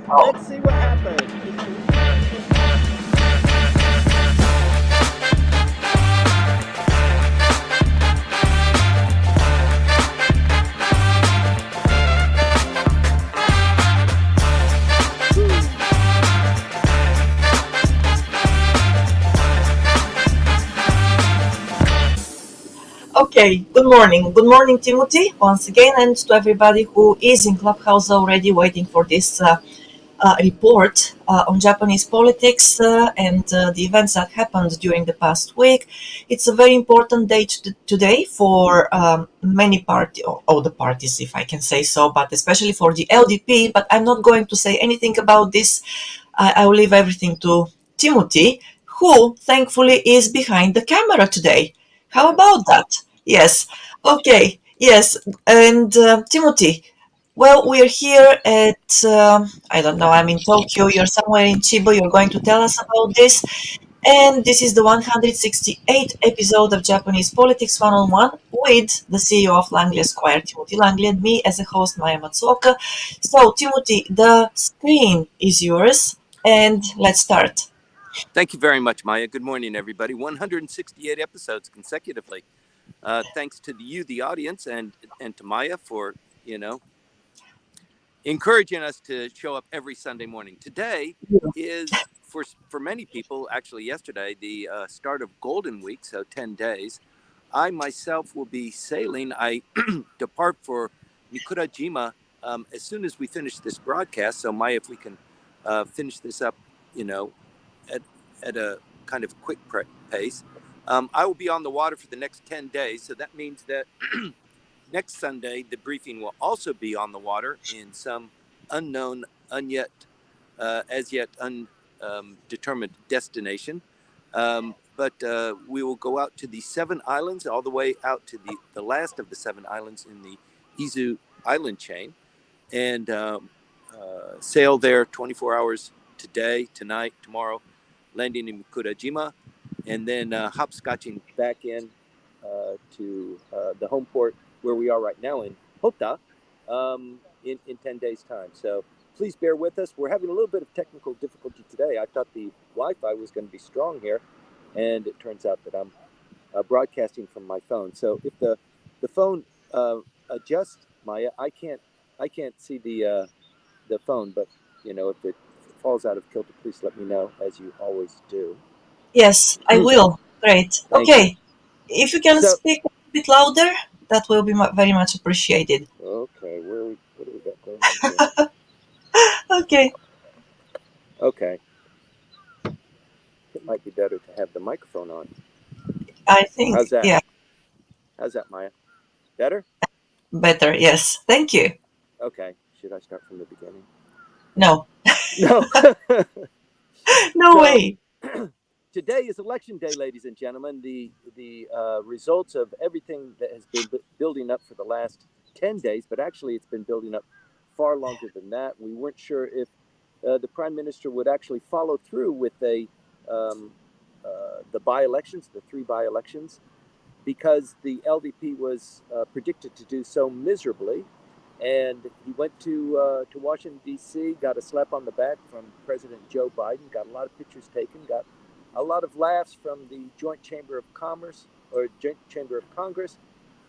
Let's see what happens. Okay, good morning. Good morning, Timothy, once again, and to everybody who is in Clubhouse already waiting for this report on Japanese politics and the events that happened during the past week. It's a very important date today for many parties, or all the parties, if I can say so, but especially for the LDP. But I'm not going to say anything about this. I will leave everything to Timothy, who thankfully is behind the camera today. How about that? Yes. Okay. Yes. And Timothy, well, we're here at, I don't know, I'm in Tokyo, you're somewhere in Chiba, you're going to tell us about this. And this is the 168th episode of Japanese Politics One-on-One with the CEO of Langley Esquire, Timothy Langley, and me as a host, Maya Matsuoka. So, Timothy, the screen is yours, and let's start. Thank you very much, Maya. Good morning, everybody. 168 episodes consecutively. Thanks to you, the audience, and to Maya for, encouraging us to show up every Sunday morning. Today is, for many people, actually yesterday, the start of Golden Week, so 10 days. I myself will be sailing. I depart for Mikurajima as soon as we finish this broadcast. So, Maya, if we can finish this up, at a kind of quick pace. I will be on the water for the next 10 days. So that means that next Sunday, the briefing will also be on the water in some unknown, as yet undetermined destination. But we will go out to the 7 islands, all the way out to the last of the 7 islands in the Izu island chain, and sail there 24 hours today, tonight, tomorrow, landing in Mikurajima, and then hopscotching back in to the home port where we are right now in Hota in 10 days' time. So please bear with us. We're having a little bit of technical difficulty today. I thought the Wi-Fi was going to be strong here, and it turns out that I'm broadcasting from my phone. So if the phone adjusts, Maya, I can't see the phone, but if it falls out of kilter, please let me know, as you always do. Yes, I will. Great. Thank you. Okay. If you can So, speak a bit louder, that will be very much appreciated. okay, what do we got going on here? Okay. Okay. It might be better to have the microphone on. I think, How's that? yeah, How's that, Maya? Better? better. Yes. Thank you. Okay. Should I start from the beginning? No. No. No way. Today is election day, ladies and gentlemen. The results of everything that has been building up for the last 10 days, but actually it's been building up far longer than that. We weren't sure if the prime minister would actually follow through with the by-elections, the 3 by-elections, because the LDP was predicted to do so miserably. And he went to Washington, D.C., got a slap on the back from President Joe Biden, got a lot of pictures taken, got a lot of laughs from the Joint Chamber of Commerce or Joint Chamber of Congress,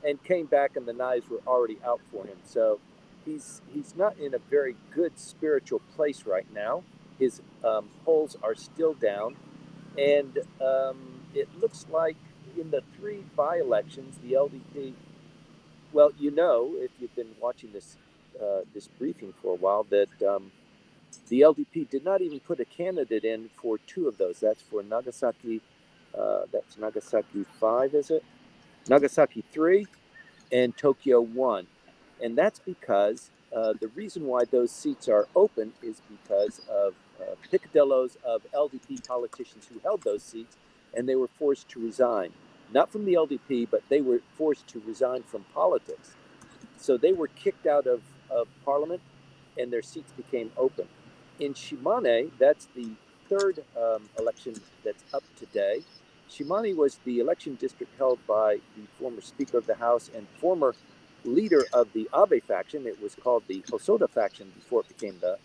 and came back and the knives were already out for him. So he's not in a very good spiritual place right now. His polls are still down, and it looks like in the 3 by-elections, the LDP. Well, if you've been watching this briefing for a while, that the LDP did not even put a candidate in for 2 of those. That's for Nagasaki. That's Nagasaki 5, is it? Nagasaki 3 and Tokyo 1. And that's because the reason why those seats are open is because of picadillos of LDP politicians who held those seats, and they were forced to resign. Not from the LDP, but they were forced to resign from politics. So they were kicked out of parliament, and their seats became open. In Shimane, that's the 3rd election that's up today. Shimane was the election district held by the former Speaker of the House and former leader of the Abe faction. It was called the Hosoda faction before it became the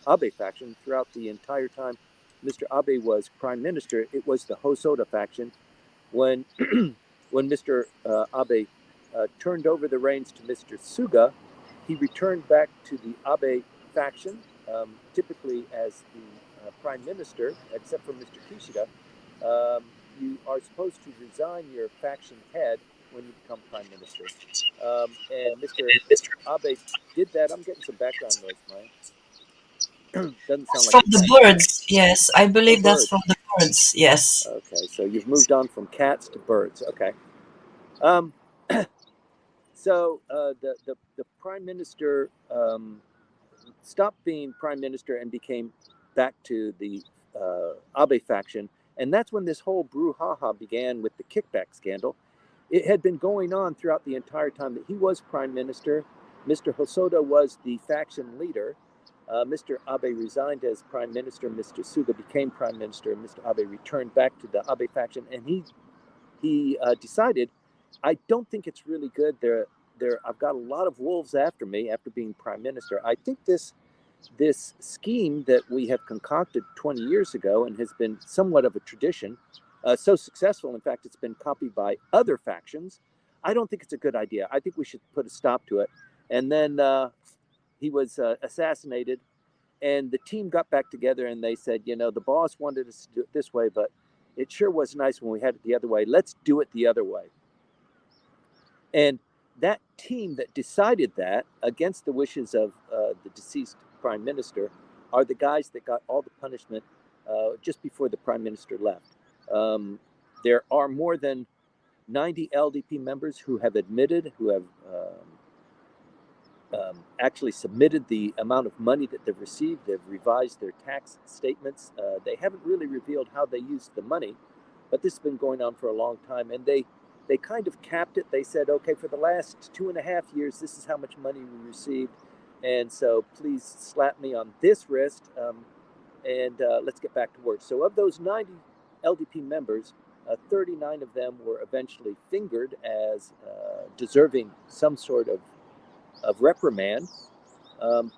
Abe faction throughout the entire time Mr. Abe was prime minister. It was the Hosoda faction. When when Mr. Abe turned over the reins to Mr. Suga, he returned back to the Abe faction, typically as the prime minister, except for Mr. Kishida. You are supposed to resign your faction head when you become prime minister. And Mr. Abe did that. I'm getting some background noise, Maya. Doesn't sound That's like from it's the that bad. birds. Yes, I Oh, believe that's birds. from the birds. Yes. Okay, so you've moved on from cats to birds. Okay. Um, so the prime minister stopped being prime minister and became back to the Abe faction, and that's when this whole brouhaha began with the kickback scandal. It had been going on throughout the entire time that he was prime minister. Mr. Hosoda was the faction leader. Mr. Abe resigned as prime minister. Mr. Suga became prime minister. Mr. Abe returned back to the Abe faction, and he decided, I don't think it's really good. I've got a lot of wolves after me after being prime minister. I think this scheme that we have concocted 20 years ago and has been somewhat of a tradition, so successful, in fact, it's been copied by other factions. I don't think it's a good idea. I think we should put a stop to it. And then he was assassinated, and the team got back together and they said, the boss wanted us to do it this way, but it sure was nice when we had it the other way. Let's do it the other way. And that team that decided that against the wishes of the deceased prime minister are the guys that got all the punishment just before the prime minister left. There are more than 90 LDP members who have admitted, who have actually submitted the amount of money that they've received. They've revised their tax statements. They haven't really revealed how they used the money, but this has been going on for a long time. And they kind of capped it. They said, okay, for the last 2.5 years, this is how much money we received. And so please slap me on this wrist and let's get back to work. So of those 90 LDP members, 39 of them were eventually fingered as deserving some sort of reprimand.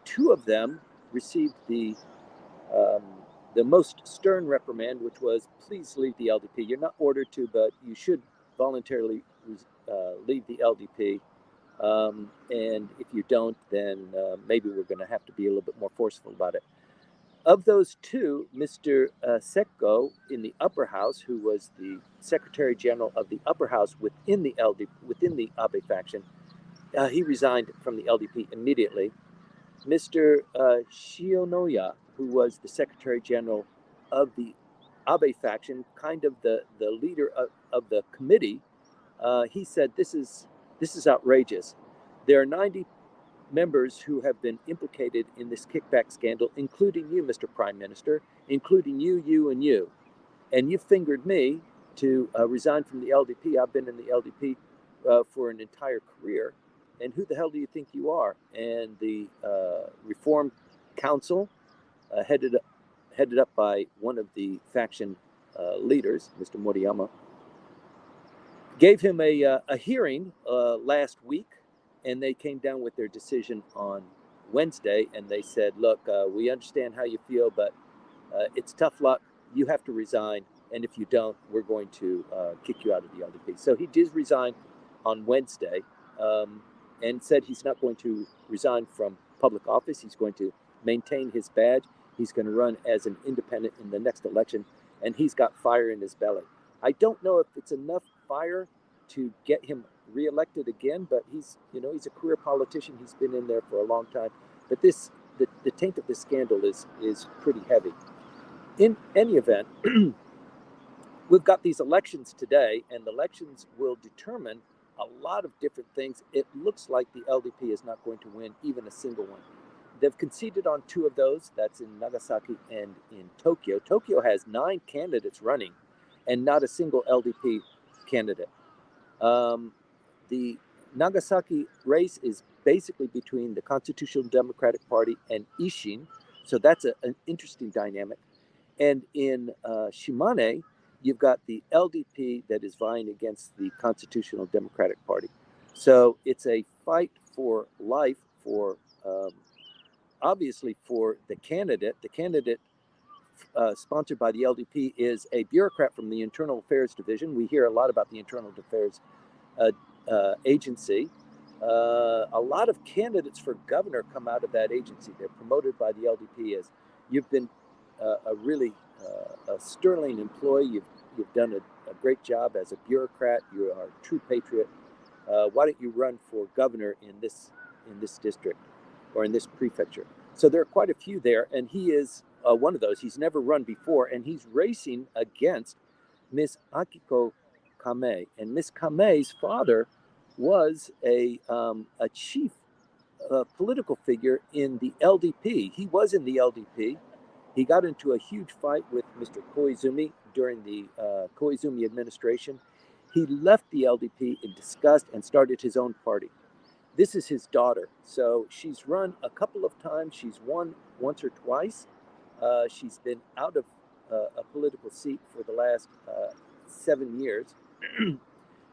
Two of them received um, the most stern reprimand, which was, please leave the LDP. You're not ordered to, but you should voluntarily leave the LDP. And if you don't, then maybe we're going to have to be a little bit more forceful about it. Of those two, Mr. Sekko in the upper house, who was the Secretary General of the upper house within the Abe faction, he resigned from the LDP immediately. Mr. Shionoya, who was the Secretary General of the Abe faction, kind of the leader of the committee, he said, this is outrageous. There are 90 members who have been implicated in this kickback scandal, including you, Mr. Prime Minister, including you, and you. And you fingered me to resign from the LDP. I've been in the LDP for an entire career. And who the hell do you think you are? And the Reform Council, headed up by one of the faction leaders, Mr. Moriyama, gave him a hearing last week, and they came down with their decision on Wednesday, and they said, look, we understand how you feel, but it's tough luck. You have to resign, and if you don't, we're going to kick you out of the LDP. So he did resign on Wednesday, and said he's not going to resign from public office. He's going to maintain his badge. He's going to run as an independent in the next election, and he's got fire in his belly. I don't know if it's enough fire to get him reelected again, but he's a career politician. He's been in there for a long time. But the taint of this scandal is pretty heavy. In any event, we've got these elections today, and the elections will determine a lot of different things. It looks like the LDP is not going to win even a single one. They've conceded on 2 of those. That's in Nagasaki and in Tokyo. Tokyo has 9 candidates running and not a single LDP candidate. The Nagasaki race is basically between the Constitutional Democratic Party and Ishin. So that's an interesting dynamic. And in Shimane, you've got the LDP that is vying against the Constitutional Democratic Party. So it's a fight for life for obviously for the candidate sponsored by the LDP is a bureaucrat from the Internal Affairs Division. We hear a lot about the Internal Affairs agency. A lot of candidates for governor come out of that agency. They're promoted by the LDP. As you've been a really a sterling employee. You've done a great job as a bureaucrat. You are a true patriot. Why don't you run for governor in this district or in this prefecture? So there are quite a few there, and he is one of those. He's never run before, and he's racing against Miss Akiko Kame. And Miss Kame's father was a chief political figure in the LDP. He was in the LDP. He got into a huge fight with Mr. Koizumi during the Koizumi administration. He left the LDP in disgust and started his own party. This is his daughter. So she's run a couple of times. She's won once or twice. She's been out of a political seat for the last 7 years.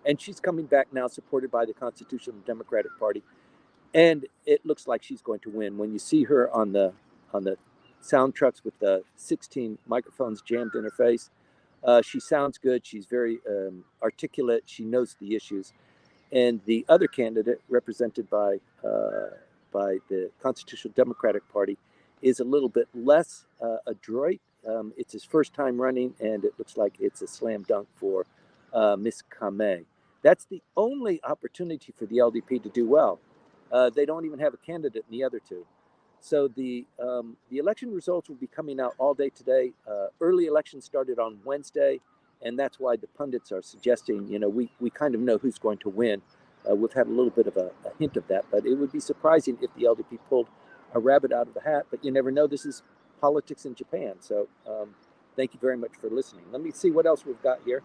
And she's coming back now, supported by the Constitutional Democratic Party. And it looks like she's going to win. When you see her on the sound trucks with the 16 microphones jammed in her face, she sounds good. She's very articulate. She knows the issues. And the other candidate, represented by the Constitutional Democratic Party, is a little bit less adroit. It's his first time running, and it looks like it's a slam dunk for Miss Kame. That's the only opportunity for the LDP to do well. They don't even have a candidate in the other two. So the election results will be coming out all day today. Early election started on Wednesday, and that's why the pundits are suggesting, we kind of know who's going to win. We've had a little bit of a hint of that, but it would be surprising if the LDP pulled a rabbit out of the hat, but you never know. This is politics in Japan. So thank you very much for listening. Let me see what else we've got here.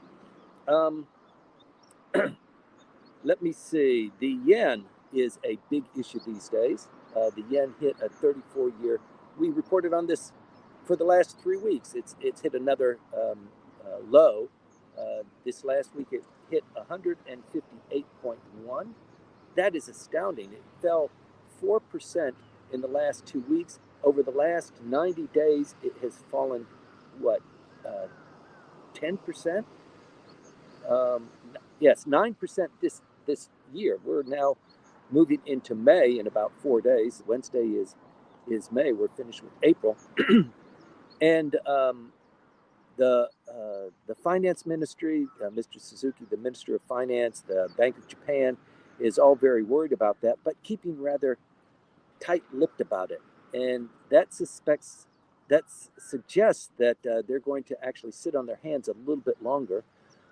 Let me see. The yen is a big issue these days. The yen hit a 34-year. We reported on this for the last 3 weeks. It's hit another low. This last week it hit 158.1. That is astounding. It fell 4% in the last 2 weeks. Over the last 90 days, it has fallen, 10%? Yes, 9% this year. We're now moving into May in about 4 days. Wednesday is May. We're finished with April. And the finance ministry, Mr. Suzuki, the Minister of Finance, the Bank of Japan, is all very worried about that, but keeping rather tight-lipped about it. And that suggests that they're going to actually sit on their hands a little bit longer.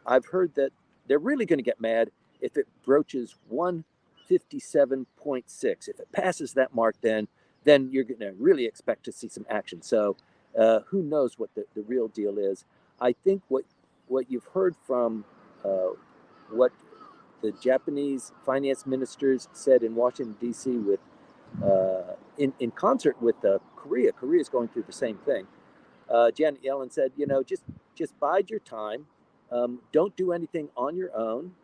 I've heard that they're really going to get mad if it broaches 157.6. If it passes that mark, then you're going to really expect to see some action. So who knows what the real deal is. I think what you've heard from what the Japanese finance ministers said in Washington, D.C. with in concert with Korea. Korea is going through the same thing. Janet Yellen said, just bide your time. Don't do anything on your own.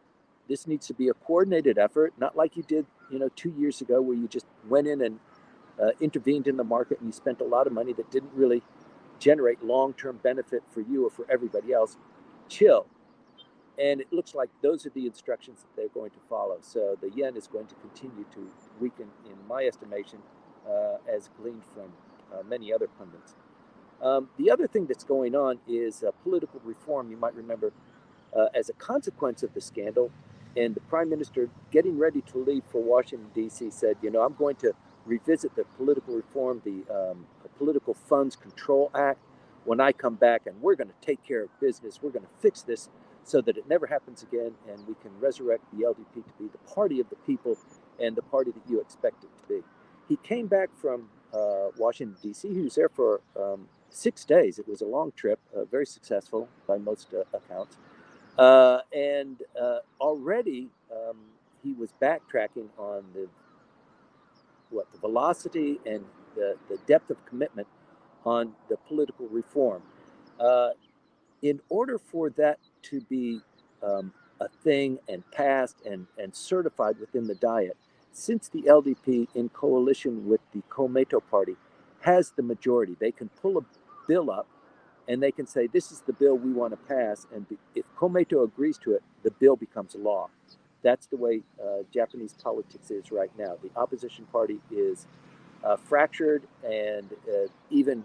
This needs to be a coordinated effort, not like you did, 2 years ago, where you just went in and intervened in the market and you spent a lot of money that didn't really generate long-term benefit for you or for everybody else. Chill. And it looks like those are the instructions that they're going to follow. So the yen is going to continue to weaken, in my estimation, as gleaned from many other pundits. The other thing that's going on is political reform. You might remember, as a consequence of the scandal, and the prime minister getting ready to leave for Washington, D.C., said, I'm going to revisit the political reform, the Political Funds Control Act, when I come back, and we're going to take care of business. We're going to fix this so that it never happens again, and we can resurrect the LDP to be the party of the people and the party that you expect it to be. He came back from Washington, D.C. He was there for 6 days. It was a long trip, very successful by most accounts. And already he was backtracking on the velocity and the depth of commitment on the political reform. In order for that to be a thing and passed and certified within the Diet, since the LDP in coalition with the Komeito party has the majority, they can pull a bill up and they can say, this is the bill we want to pass. And if Komeito agrees to it, the bill becomes law. That's the way Japanese politics is right now. The opposition party is fractured, and even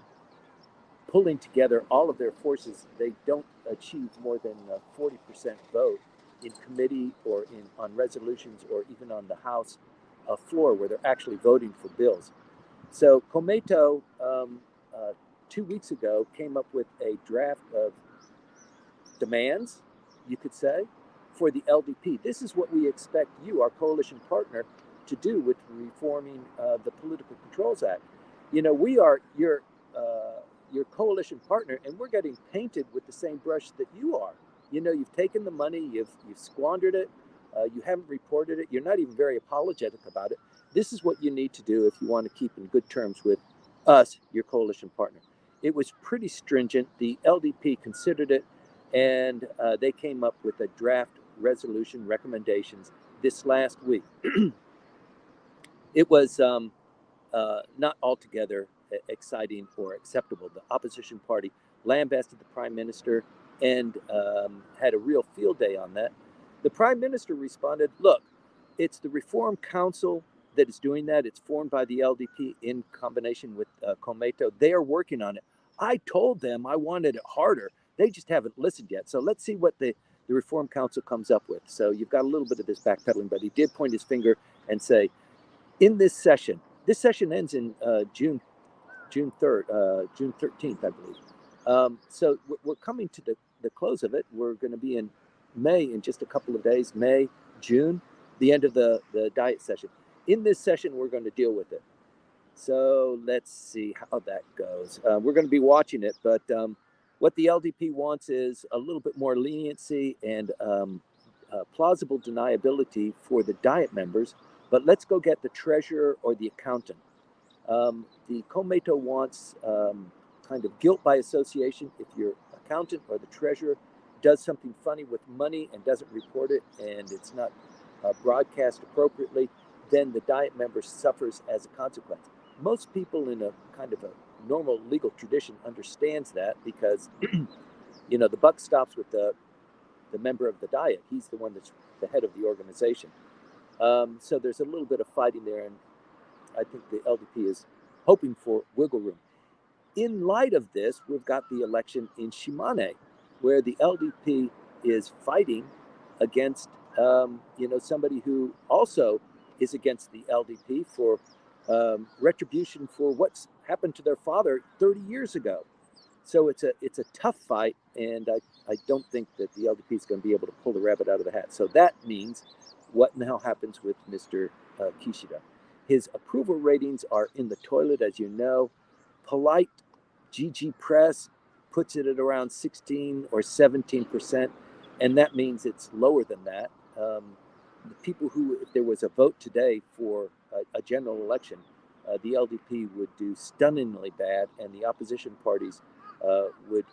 pulling together all of their forces, they don't achieve more than a 40% vote in committee or on resolutions or even on the House floor where they're actually voting for bills. So Komeito 2 weeks ago came up with a draft of demands, you could say, for the LDP. This is what we expect you, our coalition partner, to do with reforming the Political Controls Act. You know, we are your coalition partner, and we're getting painted with the same brush that you are. You know, you've taken the money, you've squandered it, you haven't reported it, you're not even very apologetic about it. This is what you need to do if you want to keep in good terms with us, your coalition partner. It was pretty stringent. The LDP considered it, and they came up with a draft resolution recommendations this last week. It was not altogether exciting or acceptable. The opposition party lambasted the prime minister and had a real field day on that. The prime minister responded, look, it's the Reform Council that is doing that. It's formed by the LDP in combination with Komeito. They are working on it. I told them I wanted it harder. They just haven't listened yet. So let's see what the Reform Council comes up with. So you've got a little bit of this backpedaling, but he did point his finger and say, in this session ends in June 3rd, June 13th, I believe. So we're coming to the close of it. We're going to be in May in just a couple of days, May, June, the end of the diet session. In this session, we're going to deal with it. So let's see how that goes. We're going to be watching it, but what the LDP wants is a little bit more leniency and plausible deniability for the diet members. But let's go get the treasurer or the accountant. The Komeito wants kind of guilt by association. If your accountant or the treasurer does something funny with money and doesn't report it, and it's not broadcast appropriately, then the diet member suffers as a consequence. Most people in a kind of a normal legal tradition understands that because, you know, the buck stops with the member of the diet. He's the one that's the head of the organization. So there's a little bit of fighting there, and I think the LDP is hoping for wiggle room. In light of this, we've got the election in Shimane, where the LDP is fighting against, somebody who also is against the LDP for retribution for what's happened to their father 30 years ago. So it's a tough fight, and I don't think that the LDP is going to be able to pull the rabbit out of the hat. So that means what now happens with Mr. Kishida. His approval ratings are in the toilet, as you know. Polite GG Press puts it at around 16 or 17%, and that means it's lower than that. The people who, if there was a vote today for a general election, the LDP would do stunningly bad, and the opposition parties would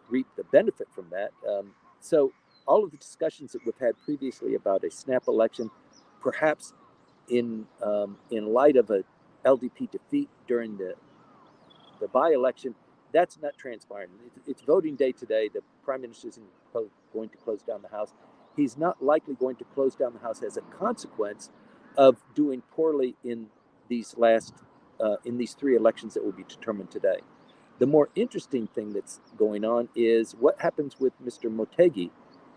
reap the benefit from that. So all of the discussions that we've had previously about a snap election, perhaps in light of a LDP defeat during the by-election, that's not transpiring. It's voting day today. The prime minister isn't going to close down the House. He's not likely going to close down the House as a consequence of doing poorly in these three elections that will be determined today. The more interesting thing that's going on is what happens with Mr. Motegi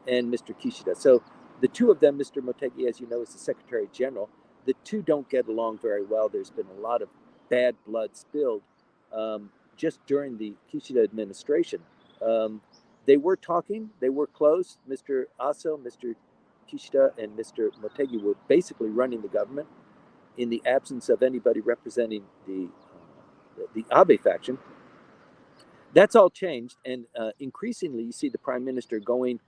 and Mr. Kishida. So the two of them, Mr. Motegi, as you know, is the Secretary General. The two don't get along very well. There's been a lot of bad blood spilled just during the Kishida administration. They were talking, they were close. Mr. Aso, Mr. Kishida, and Mr. Motegi were basically running the government in the absence of anybody representing the Abe faction. That's all changed, and increasingly you see the prime minister going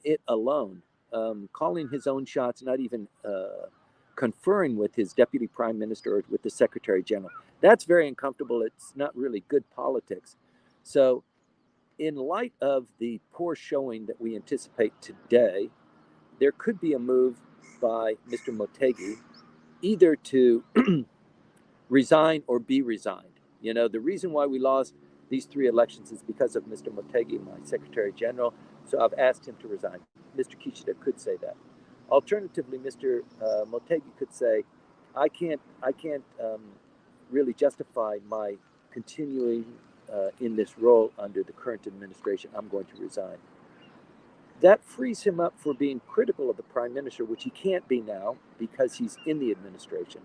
it alone, calling his own shots, not even conferring with his deputy prime minister or with the secretary general. That's very uncomfortable. It's not really good politics. So in light of the poor showing that we anticipate today, there could be a move by Mr. Motegi either to resign or be resigned. You know, the reason why we lost these three elections is because of Mr. Motegi, my Secretary General. So I've asked him to resign. Mr. Kishida could say that. Alternatively, Mr. Motegi could say, I can't really justify my continuing in this role under the current administration. I'm going to resign. That frees him up for being critical of the prime minister, which he can't be now because he's in the administration.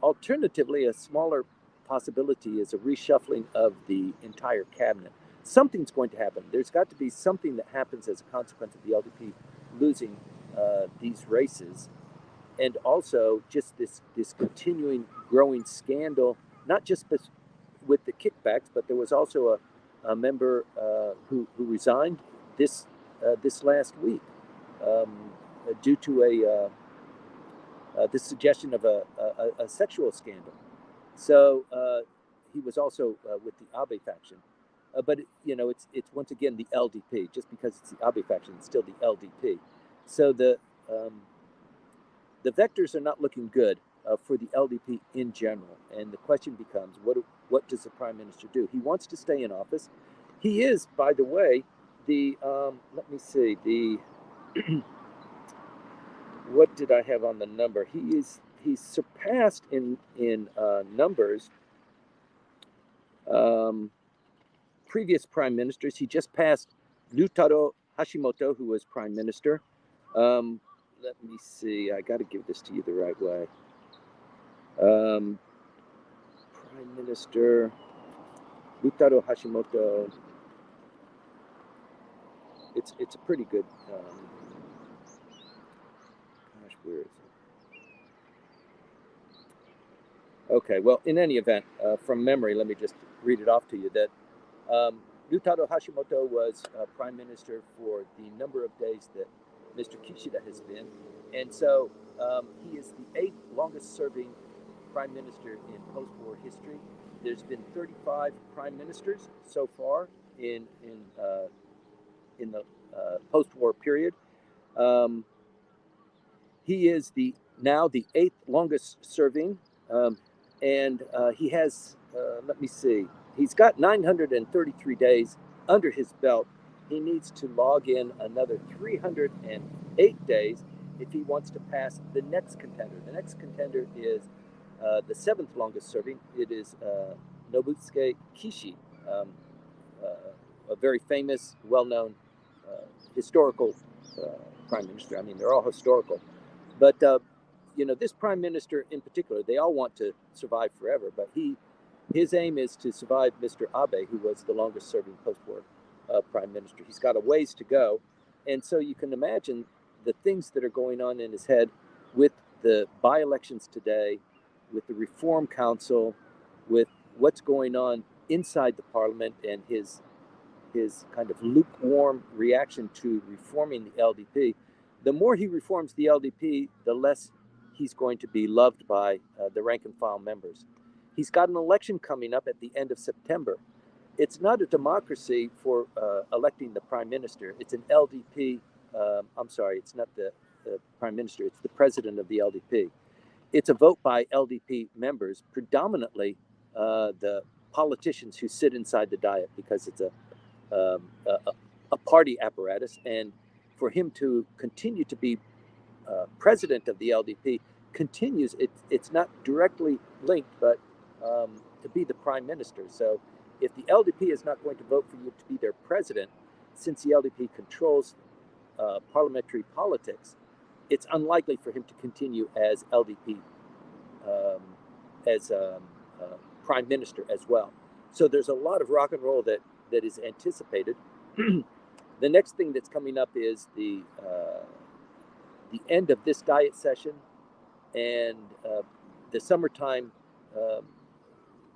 Alternatively, a smaller possibility is a reshuffling of the entire cabinet. Something's going to happen. There's got to be something that happens as a consequence of the LDP losing these races, and also just this continuing growing scandal, not just with the kickbacks, but there was also a member who resigned this last week due to the suggestion of a sexual scandal. So he was also with the Abe faction. But you know, it's once again the LDP. Just because it's the Abe faction, it's still the LDP. So the vectors are not looking good for the LDP in general. And the question becomes, what does the prime minister do? He wants to stay in office. He is, by the way, the let me see, the what did I have on the number? He's surpassed in numbers previous prime ministers. He just passed Taro Hashimoto, who was prime minister. Let me see. I got to give this to you the right way. Prime Minister Taro Hashimoto. It's a pretty good. Gosh, where is it? Okay, well, in any event, from memory, let me just read it off to you that Taro Hashimoto was prime minister for the number of days that Mr. Kishida has been. And so he is the 8th longest serving prime minister in post-war history. There's been 35 prime ministers so far in the post-war period. He is now the 8th longest serving. And he has, let me see, he's got 933 days under his belt. He needs to log in another 308 days if he wants to pass the next contender. The next contender is the 7th longest serving. It is Nobusuke Kishi, a very famous, well-known historical prime minister. I mean, they're all historical. But you know, this prime minister in particular, they all want to survive forever, but his aim is to survive Mr. Abe, who was the longest serving post-war prime minister. He's got a ways to go. And so you can imagine the things that are going on in his head with the by-elections today, with the Reform Council, with what's going on inside the parliament and his kind of lukewarm reaction to reforming the LDP. The more he reforms the LDP, the less he's going to be loved by the rank and file members. He's got an election coming up at the end of September. It's not a democracy for electing the prime minister. It's an LDP. I'm sorry, it's not the prime minister. It's the president of the LDP. It's a vote by LDP members, predominantly the politicians who sit inside the Diet, because it's a party apparatus. And for him to continue to be president of the LDP continues, it's not directly linked, but to be the prime minister. So if the LDP is not going to vote for you to be their president, since the LDP controls parliamentary politics, it's unlikely for him to continue as LDP, as prime minister as well. So there's a lot of rock and roll that is anticipated. The next thing that's coming up is the end of this Diet session and the summertime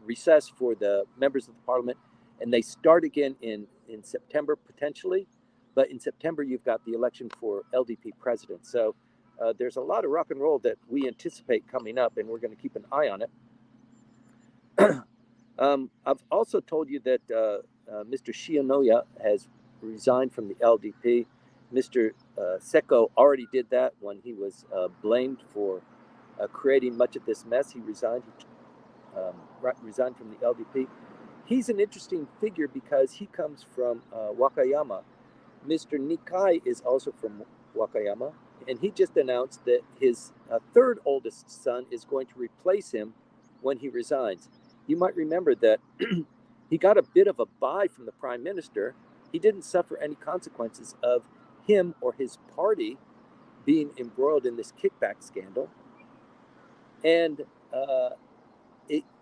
recess for the members of the parliament, and they start again in September potentially. But in September, you've got the election for LDP president. So there's a lot of rock and roll that we anticipate coming up, and we're going to keep an eye on it. I've also told you that Mr. Shimane has resigned from the LDP. Mr. Seko already did that when he was blamed for creating much of this mess. He resigned. Resigned from the LDP. He's an interesting figure because he comes from Wakayama. Mr. Nikai is also from Wakayama, and he just announced that his third oldest son is going to replace him when he resigns. You might remember that he got a bit of a bye from the prime minister. He didn't suffer any consequences of him or his party being embroiled in this kickback scandal. And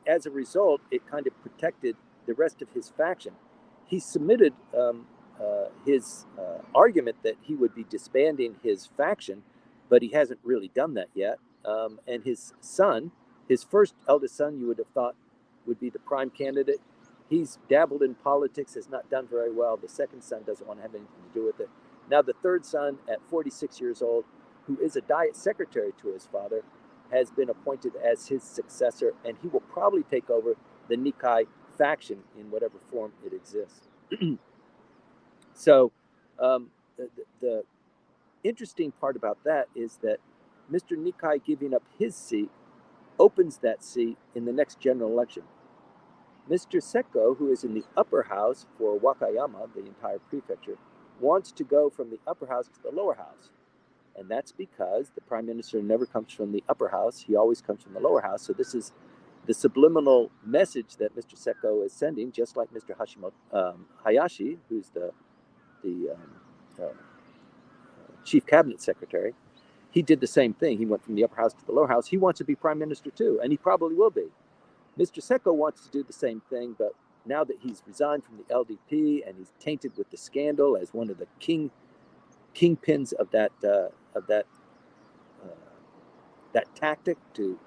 as a result, it kind of protected the rest of his faction. He submitted his argument that he would be disbanding his faction, but he hasn't really done that yet. And his son, his first eldest son, you would have thought would be the prime candidate. He's dabbled in politics, has not done very well. The second son doesn't want to have anything to do with it. Now the third son, at 46 years old, who is a diet secretary to his father, has been appointed as his successor, and he will probably take over the Nikai faction in whatever form it exists. So the interesting part about that is that Mr. Nikai giving up his seat opens that seat in the next general election. Mr. Seko, who is in the upper house for Wakayama, the entire prefecture, wants to go from the upper house to the lower house. And that's because the prime minister never comes from the upper house. He always comes from the lower house. So this is the subliminal message that Mr. Seko is sending, just like Mr. Hayashi, who's the chief cabinet secretary. He did the same thing. He went from the upper house to the lower house. He wants to be prime minister too, and he probably will be. Mr. Seko wants to do the same thing, but now that he's resigned from the LDP and he's tainted with the scandal as one of the kingpins of that tactic to,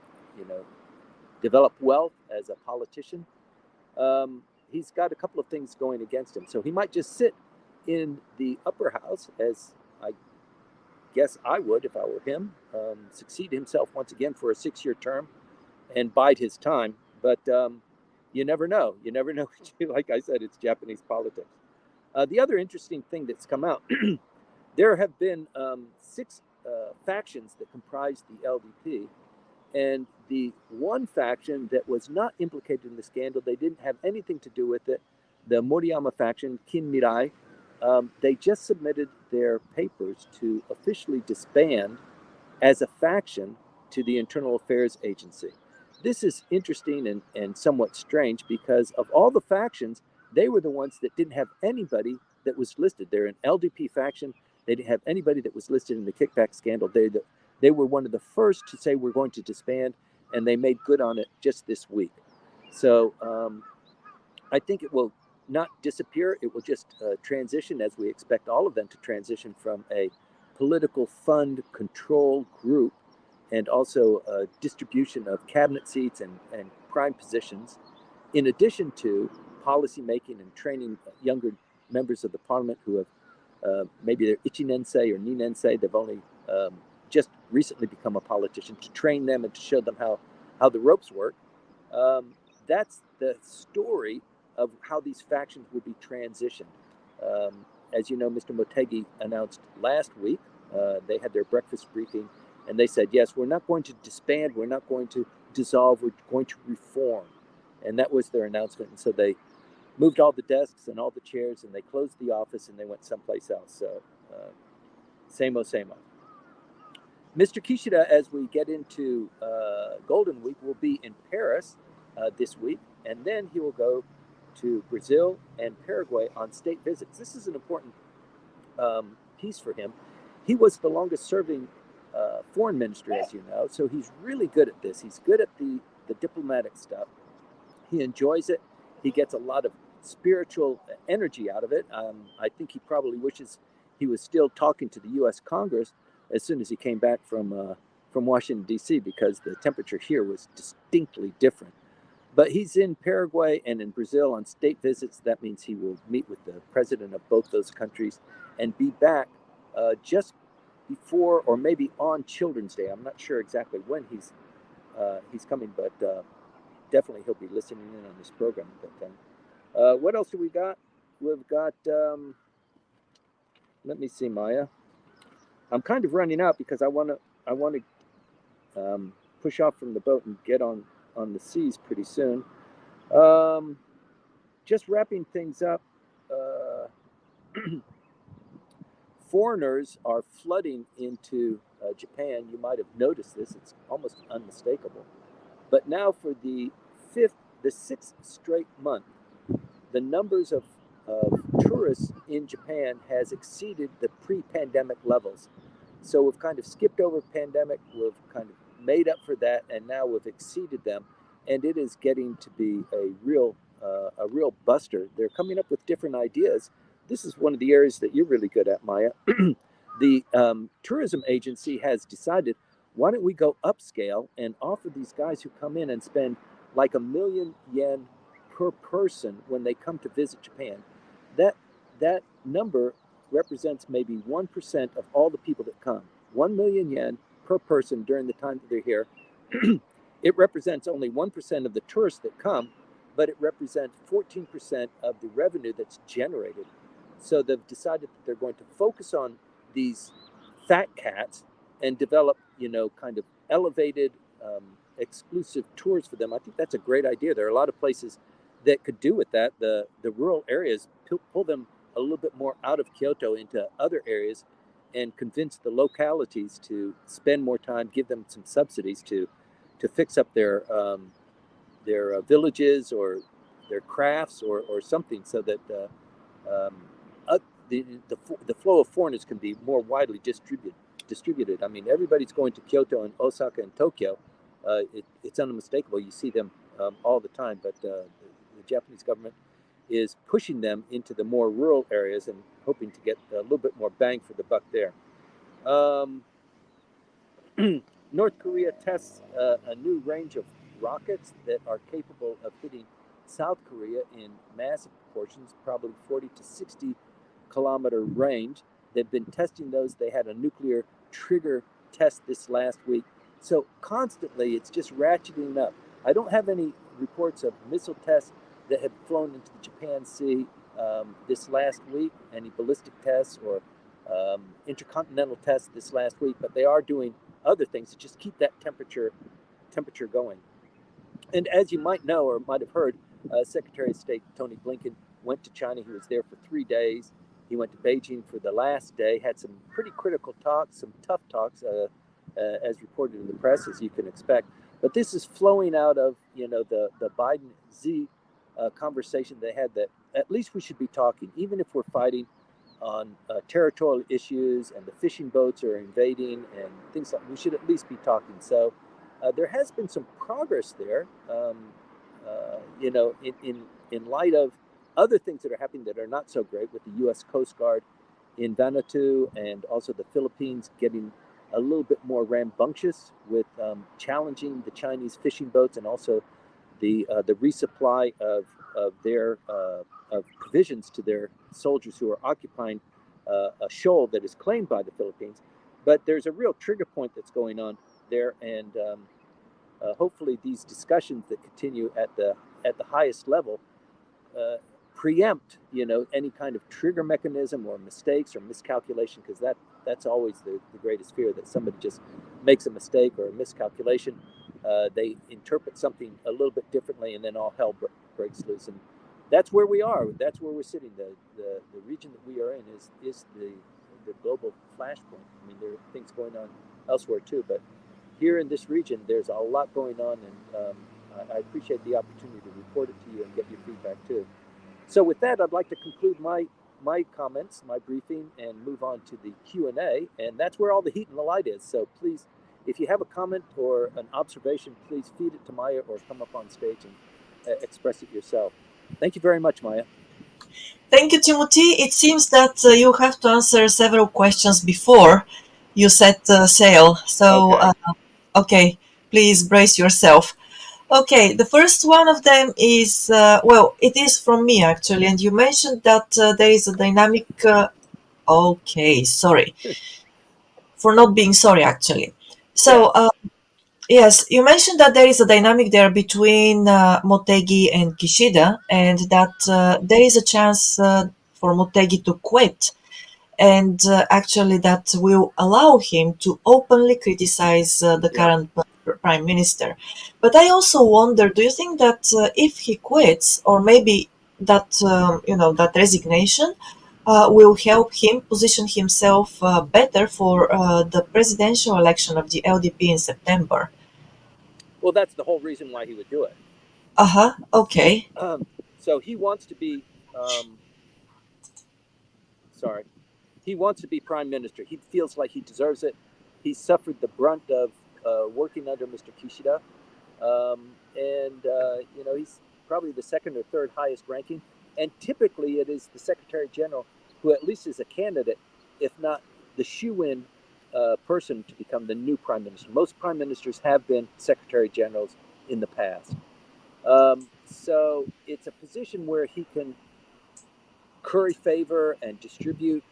develop wealth as a politician, he's got a couple of things going against him. So he might just sit in the upper house, as I guess I would if I were him, succeed himself once again for a 6-year term and bide his time. But you never know. You never know. Like I said, it's Japanese politics. The other interesting thing that's come out, there have been 6 factions that comprise the LDP, and the one faction that was not implicated in the scandal, they didn't have anything to do with it, the Moriyama faction, Kin Mirai, they just submitted their papers to officially disband as a faction to the Internal Affairs Agency. This is interesting and somewhat strange because of all the factions, they were the ones that didn't have anybody that was listed. They're an LDP faction. They didn't have anybody that was listed in the kickback scandal. They were one of the first to say we're going to disband, and they made good on it just this week. So I think it will not disappear. It will just transition, as we expect all of them to transition, from a political fund control group and also distribution of cabinet seats and prime positions, in addition to policy making and training younger members of the parliament who have maybe they're ichinensei or ninensei. They've only just recently become a politician, to train them and to show them how the ropes work. That's the story of how these factions will be transitioned. As you know, Mr. Motegi announced last week, they had their breakfast briefing, and they said, yes, we're not going to disband, we're not going to dissolve, we're going to reform. And that was their announcement. And so they moved all the desks and all the chairs, and they closed the office, and they went someplace else. So same-o. Mr. Kishida, as we get into Golden Week, will be in Paris this week, and then he will go to Brazil and Paraguay on state visits. This is an important piece for him. He was the longest-serving foreign minister, as you know, so he's really good at this. He's good at the diplomatic stuff. He enjoys it. He gets a lot of spiritual energy out of it. I think he probably wishes he was still talking to the U.S. Congress as soon as he came back from Washington, D.C., because the temperature here was distinctly different. But he's in Paraguay and in Brazil on state visits. That means he will meet with the president of both those countries and be back just before or maybe on Children's Day. I'm not sure exactly when he's coming, but definitely he'll be listening in on this program. But what else do we got? We've got, let me see, Maya. I'm kind of running out because I want to push off from the boat and get on the seas pretty soon. Just wrapping things up. Foreigners are flooding into Japan. You might have noticed this. It's almost unmistakable. But now for the sixth straight month, the numbers of tourists in Japan has exceeded the pre-pandemic levels. So we've kind of skipped over pandemic. We've kind of made up for that, and now we've exceeded them. And it is getting to be a real buster. They're coming up with different ideas. This is one of the areas that you're really good at, Maya. The tourism agency has decided, why don't we go upscale and offer these guys who come in and spend like $1,000,000 per person when they come to visit Japan. That number represents maybe 1% of all the people that come. 1,000,000 yen per person during the time that they're here. It represents only 1% of the tourists that come, but it represents 14% of the revenue that's generated. So they've decided that they're going to focus on these fat cats and develop, kind of elevated, exclusive tours for them. I think that's a great idea. There are a lot of places that could do with that. The rural areas, pull them a little bit more out of Kyoto into other areas and convince the localities to spend more time, give them some subsidies to fix up their villages or their crafts or something, so that the flow of foreigners can be more widely distributed. I mean, everybody's going to Kyoto and Osaka and Tokyo. It's unmistakable. You see them all the time, but the Japanese government is pushing them into the more rural areas and hoping to get a little bit more bang for the buck there. North Korea tests a new range of rockets that are capable of hitting South Korea in massive proportions, probably 40 to 60 kilometer range. They've been testing those. They had a nuclear trigger test this last week. So constantly, it's just ratcheting up. I don't have any reports of missile tests that have flown into the Japan Sea this last week, any ballistic tests or intercontinental tests this last week, but they are doing other things to just keep that temperature going. And as you might know or might have heard, Secretary of State Antony Blinken went to China. He was there for 3 days. He went to Beijing for the last day, had some pretty critical talks, some tough talks, as reported in the press, as you can expect. But this is flowing out of, the Biden-Xi conversation they had, that at least we should be talking, even if we're fighting on territorial issues and the fishing boats are invading and things like, we should at least be talking. So there has been some progress there, in light of other things that are happening that are not so great, with the U.S. Coast Guard in Vanuatu and also the Philippines getting a little bit more rambunctious with challenging the Chinese fishing boats, and also the resupply of their of provisions to their soldiers who are occupying a shoal that is claimed by the Philippines. But there's a real trigger point that's going on there, and hopefully these discussions that continue at the highest level preempt, any kind of trigger mechanism or mistakes or miscalculation, because that's always the greatest fear, that somebody just makes a mistake or a miscalculation. They interpret something a little bit differently, and then all hell breaks loose. And that's where we are. That's where we're sitting. The region that we are in is the global flashpoint. I mean, there are things going on elsewhere too, but here in this region, there's a lot going on, and I appreciate the opportunity to report it to you and get your feedback too. So with that, I'd like to conclude my comments, my briefing, and move on to the Q&A, and that's where all the heat and the light is. So please, if you have a comment or an observation, please feed it to Maya or come up on stage and express it yourself. Thank you very much, Maya. Thank you, Timothy. It seems that you have to answer several questions before you set sail. So, okay, please brace yourself. Okay, the first one of them is, it is from me actually, and you mentioned that there is a dynamic. Okay, sorry for not being sorry actually. So, yes, you mentioned that there is a dynamic there between Motegi and Kishida, and that there is a chance for Motegi to quit, and actually that will allow him to openly criticize the current prime minister. But I also wonder, do you think that if he quits, or maybe that that resignation will help him position himself better for the presidential election of the LDP in September? Well, that's the whole reason why he would do it. Uh huh. Okay. So he wants to be, sorry, he wants to be prime minister. He feels like he deserves it. He suffered the brunt of working under Mr. Kishida, and he's probably the second or third highest ranking. And typically, it is the Secretary General who, at least is a candidate, if not the shoe-in person to become the new prime minister. Most prime ministers have been Secretary Generals in the past. So it's a position where he can curry favor and distribute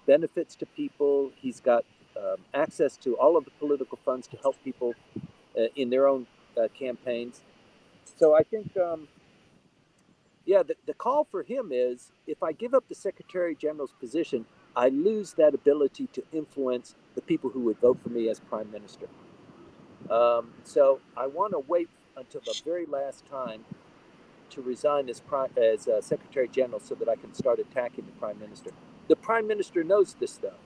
benefits to people. He's got access to all of the political funds to help people in their own campaigns. So I think, the call for him is if I give up the Secretary General's position, I lose that ability to influence the people who would vote for me as Prime Minister. So I want to wait until the very last time to resign as Secretary General so that I can start attacking the Prime Minister. The Prime Minister knows this, though.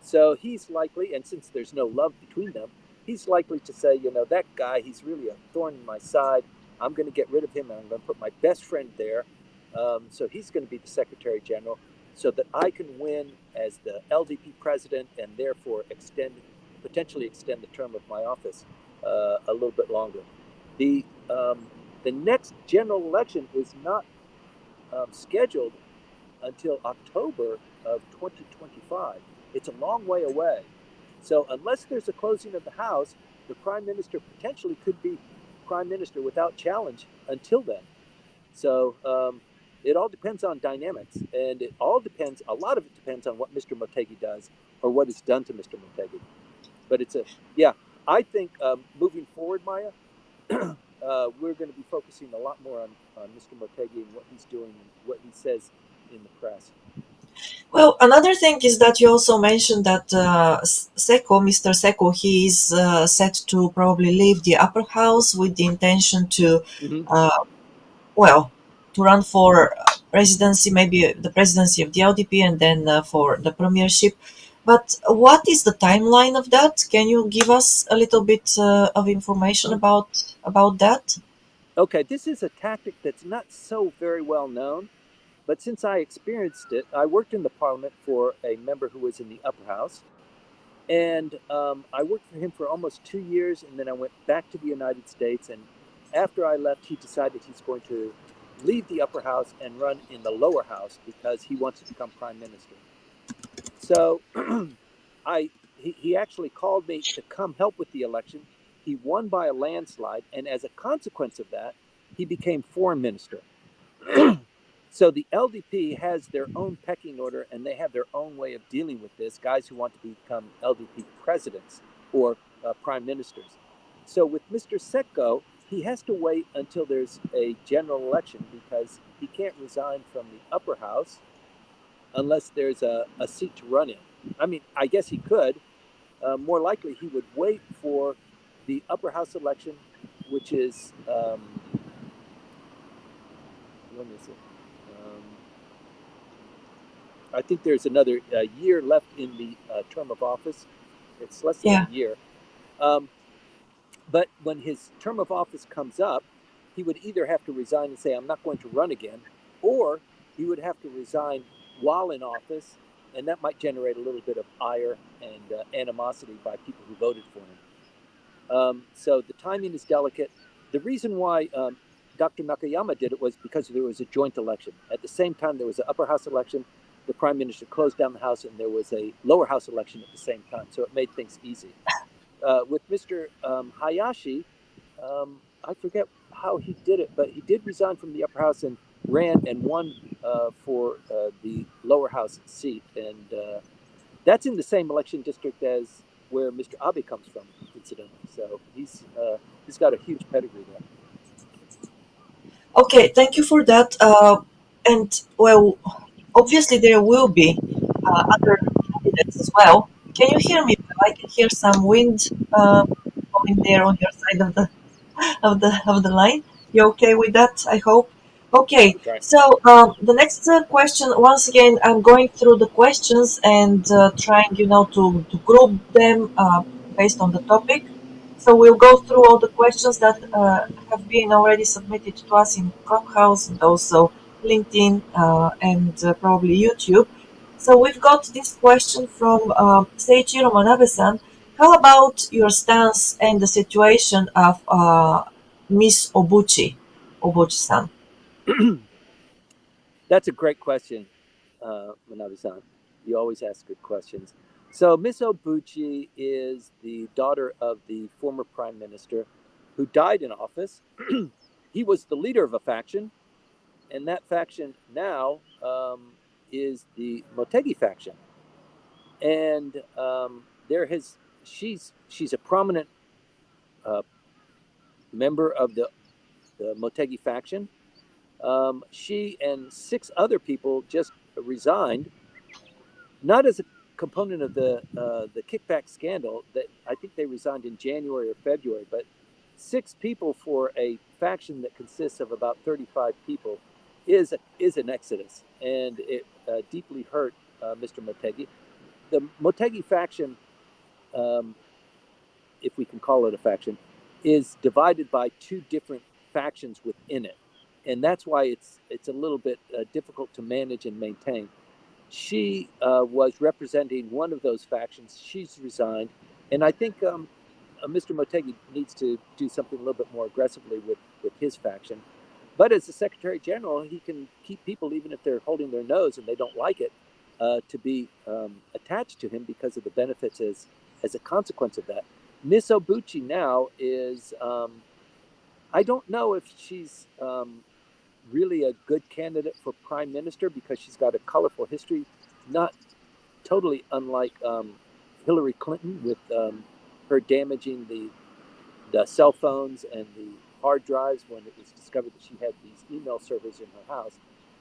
So he's likely, and since there's no love between them, he's likely to say, that guy, he's really a thorn in my side. I'm going to get rid of him, and I'm going to put my best friend there. So he's going to be the Secretary General so that I can win as the LDP president and therefore potentially extend the term of my office a little bit longer. The next general election is not scheduled until October of 2025. It's a long way away. So unless there's a closing of the House, the Prime Minister potentially could be Prime Minister without challenge until then. So it all depends on dynamics, and a lot of it depends on what Mr. Motegi does or what is done to Mr. Motegi. But I think moving forward, Maya, we're going to be focusing a lot more on Mr. Motegi and what he's doing and what he says in the press. Well, another thing is that you also mentioned that Mr. Seko, he is set to probably leave the upper house with the intention to, Mm-hmm. well, to run for presidency, maybe the presidency of the LDP, and then for the premiership. But what is the timeline of that? Can you give us a little bit of information about that? Okay, this is a tactic that's not so very well known, but since I experienced it, I worked in the parliament for a member who was in the upper house, and I worked for him for almost 2 years, and then I went back to the United States. And after I left, he decided he's going to leave the upper house and run in the lower house because he wants to become prime minister. So he actually called me to come help with the election. He won by a landslide, and as a consequence of that, he became foreign minister. So the LDP has their own pecking order, and they have their own way of dealing with this, guys who want to become LDP presidents or prime ministers. So with Mr. Seko, he has to wait until there's a general election because he can't resign from the upper house unless there's a seat to run in. I mean, I guess he could. More likely, he would wait for the upper house election, which is, when is it? I think there's another year left in the term of office. It's less than a year. But when his term of office comes up, he would either have to resign and say, I'm not going to run again, or he would have to resign while in office, and that might generate a little bit of ire and animosity by people who voted for him. So the timing is delicate. The reason why Dr. Nakayama did it was because there was a joint election. At the same time, there was an upper house election. The prime minister closed down the house, and there was a lower house election at the same time. So it made things easy. With Mr. Hayashi, I forget how he did it, but he did resign from the upper house and ran and won for the lower house seat. And that's in the same election district as where Mr. Abe comes from, incidentally. So he's got a huge pedigree there. Okay, thank you for that. And well, obviously there will be other candidates as well. Can you hear me? I can hear some wind coming in there on your side of the line. You okay with that? I hope. Okay. I'll try. So the next question. Once again, I'm going through the questions and trying, to group them based on the topic. So we'll go through all the questions that have been already submitted to us in Clubhouse and also LinkedIn and probably YouTube. So we've got this question from Seiichiro Manabe-san. How about your stance and the situation of Miss Obuchi-san? That's a great question, Manabe-san. You always ask good questions. So Miss Obuchi is the daughter of the former prime minister who died in office. He was the leader of a faction, and that faction now is the Motegi faction. And she's a prominent uh, member of the Motegi faction. She and six other people just resigned, not as a component of the kickback scandal. That I think they resigned in January or February, but six people for a faction that consists of about 35 people is an exodus, and it deeply hurt Mr. Motegi. The Motegi faction, um, if we can call it a faction, is divided by two different factions within it, and that's why it's a little bit difficult to manage and maintain. She was representing one of those factions. She's resigned, and I think Mr. Motegi needs to do something a little bit more aggressively with his faction. But as the Secretary General, he can keep people, even if they're holding their nose and they don't like it, to be attached to him because of the benefits as a consequence of that. Miss Obuchi now is, I don't know if she's really a good candidate for prime minister because she's got a colorful history, not totally unlike Hillary Clinton with her damaging the cell phones and the hard drives when it was discovered that she had these email servers in her house.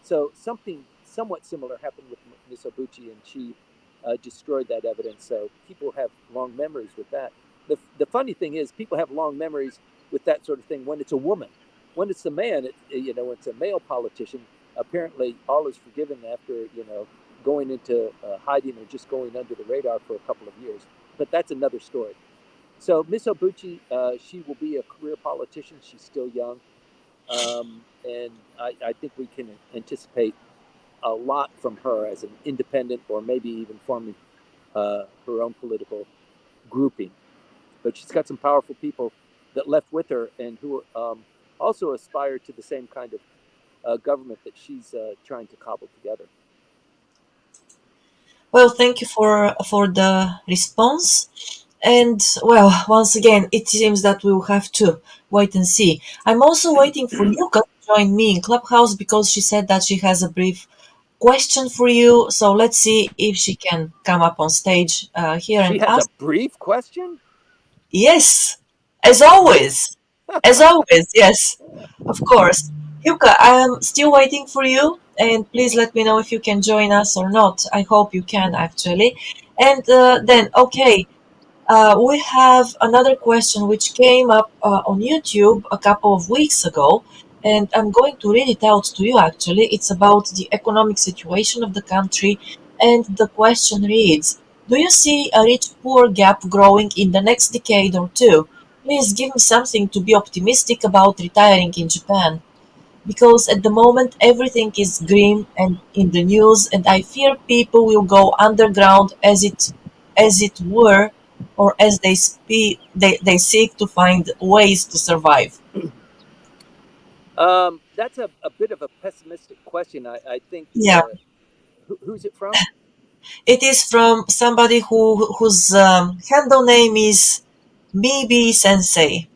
So something somewhat similar happened with Miss Obuchi, and she destroyed that evidence. So people have long memories with that. The funny thing is, people have long memories with that sort of thing when it's a woman. When it's a man, when it's a male politician, apparently all is forgiven after going into hiding or just going under the radar for a couple of years. But that's another story. So Miss Obuchi, she will be a career politician. She's still young, and I think we can anticipate a lot from her as an independent, or maybe even forming her own political grouping. But she's got some powerful people that left with her and who also aspire to the same kind of government that she's trying to cobble together. Well, thank you for the response. And well, once again, it seems that we will have to wait and see. I'm also waiting for Yuka to join me in Clubhouse because she said that she has a brief question for you. So let's see if she can come up on stage here She and has a ask. brief question? Yes, as always. As always, yes, of course. Yuka, I'm still waiting for you, and please let me know if you can join us or not. I hope you can actually. And then, okay, we have another question which came up on YouTube a couple of weeks ago, and I'm going to read it out to you actually. It's about the economic situation of the country, and the question reads: do you see a rich poor gap growing in the next decade or two? Please give me something to be optimistic about retiring in Japan. Because at the moment everything is grim and in the news, and I fear people will go underground as it were, or as they seek to find ways to survive. That's a bit of a pessimistic question. I think Yeah, who's it from? it is from somebody whose handle name is Mibi Sensei.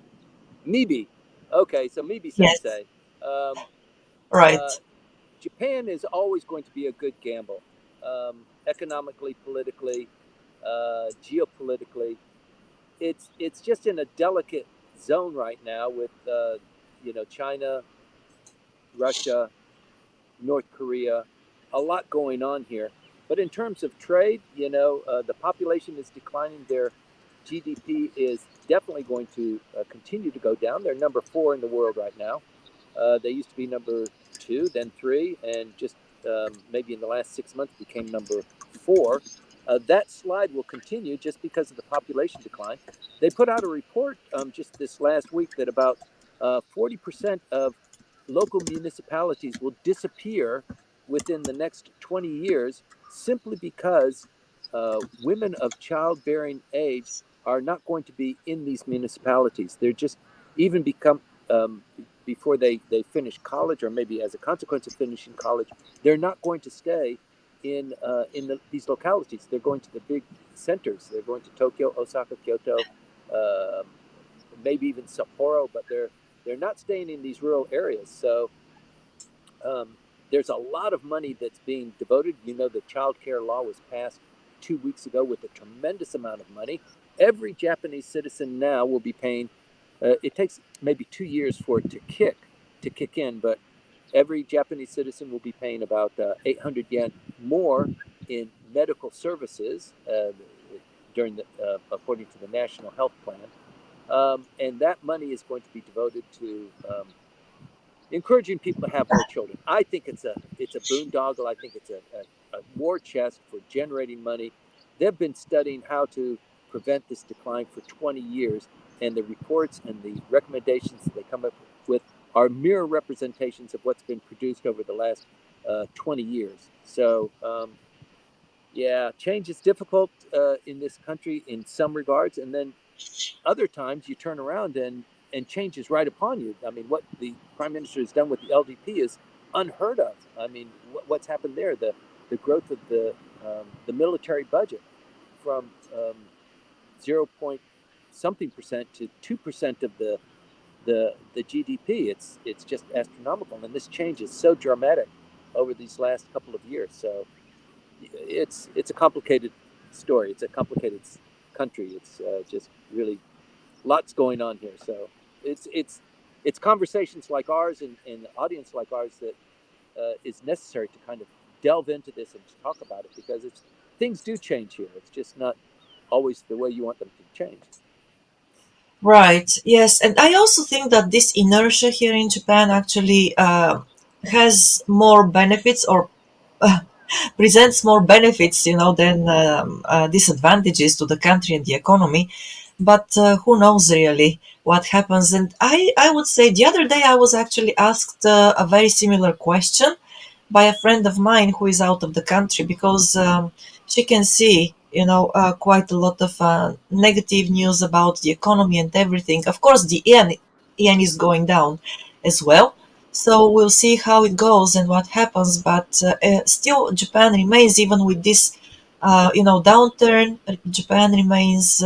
Mibi. Okay, so Mibi Yes, Sensei. Um, uh, right. Japan is always going to be a good gamble, economically, politically, geopolitically. It's just in a delicate zone right now with China, Russia, North Korea, a lot going on here. But in terms of trade, the population is declining there. GDP is definitely going to continue to go down. They're number four in the world right now. They used to be number two, then three, and just maybe in the last 6 months became number four. That slide will continue just because of the population decline. They put out a report just this last week that about 40% of local municipalities will disappear within the next 20 years simply because women of childbearing age are not going to be in these municipalities. They're just even become before they finish college, or maybe as a consequence of finishing college, they're not going to stay these localities. They're going to the big centers. They're going to Tokyo, Osaka, Kyoto, uh, maybe even Sapporo, but they're not staying in these rural areas. So um, there's a lot of money that's being devoted. You know, the child care law was passed 2 weeks ago with a tremendous amount of money. Every Japanese citizen now will be paying. It takes maybe 2 years for it to kick in, but every Japanese citizen will be paying about 800 yen more in medical services during according to the national health plan, and that money is going to be devoted to encouraging people to have more children. I think it's a boondoggle. I think it's a war chest for generating money. They've been studying how to prevent this decline for 20 years, and the reports and the recommendations that they come up with are mirror representations of what's been produced over the last 20 years. So, yeah, change is difficult in this country in some regards, and then other times you turn around and change is right upon you. I mean, what the prime minister has done with the LDP is unheard of. I mean, what's happened there? The growth of the military budget from 0 point something percent to 2% of the GDP. It's just astronomical, and this change is so dramatic over these last couple of years. So it's a complicated story. It's a complicated country. It's just really lots going on here. So it's conversations like ours and audience like ours that is necessary to kind of delve into this and to talk about it, because it's things do change here. It's just not always the way you want them to change. Right. Yes, and I also think that this inertia here in Japan actually has more benefits, or presents more benefits, than disadvantages to the country and the economy. But who knows really what happens? And I would say the other day I was actually asked a very similar question by a friend of mine who is out of the country, because she can see, quite a lot of negative news about the economy and everything. Of course, the yen is going down as well. So we'll see how it goes and what happens. But still, Japan remains, even with this, downturn. Japan remains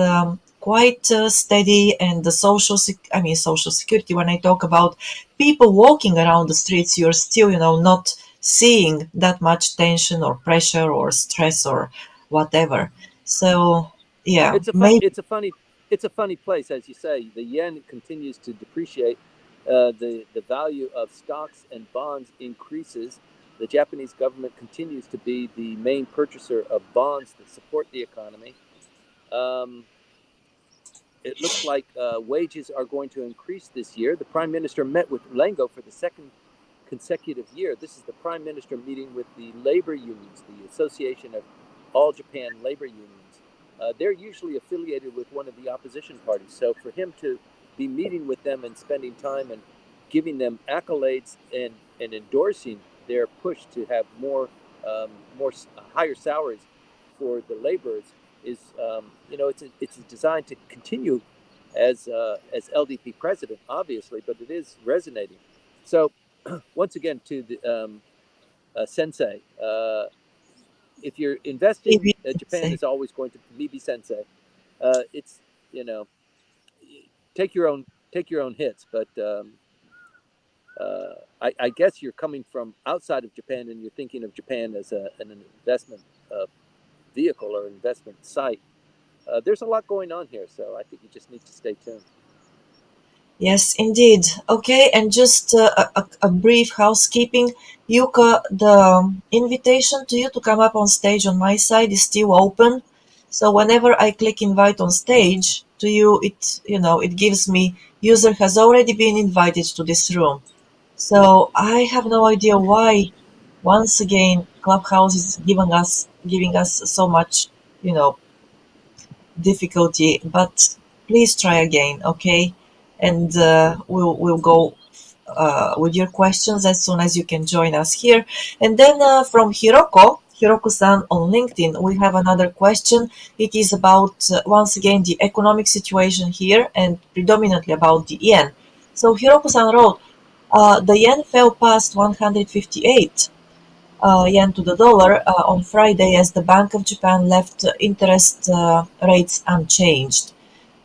quite steady, and the social security. When I talk about people walking around the streets, you're still, not seeing that much tension or pressure or stress or whatever. So yeah, It's a fun. maybe It's a funny. It's a funny place, as you say. The yen continues to depreciate. The value of stocks and bonds increases. The Japanese government continues to be the main purchaser of bonds that support the economy. Um, it looks like wages are going to increase this year. The prime minister met with Lengo for the second consecutive year. This is the prime minister meeting with the labor unions, the Association of All Japan Labor Unions. They're usually affiliated with one of the opposition parties. So for him to be meeting with them and spending time and giving them accolades and endorsing their push to have more higher salaries for the laborers is, it's designed to continue as LDP president, obviously, but it is resonating. So once again, to the sensei, if you're investing, maybe Japan is always going to maybe sensei. It's you know take your own hits, but I guess you're coming from outside of Japan and you're thinking of Japan as an investment vehicle or investment site. There's a lot going on here, so I think you just need to stay tuned. Yes, indeed. Okay, and just a brief housekeeping. Yuka, the invitation to you to come up on stage on my side is still open. So whenever I click invite on stage to you, it gives me user has already been invited to this room. So I have no idea why once again Clubhouse is giving us so much, you know, difficulty, but please try again, okay? And we'll go with your questions as soon as you can join us here. And then from Hiroko-san on LinkedIn, we have another question. It is about, once again, the economic situation here and predominantly about the yen. So Hiroko-san wrote, the yen fell past 158 yen to the dollar on Friday as the Bank of Japan left interest rates unchanged.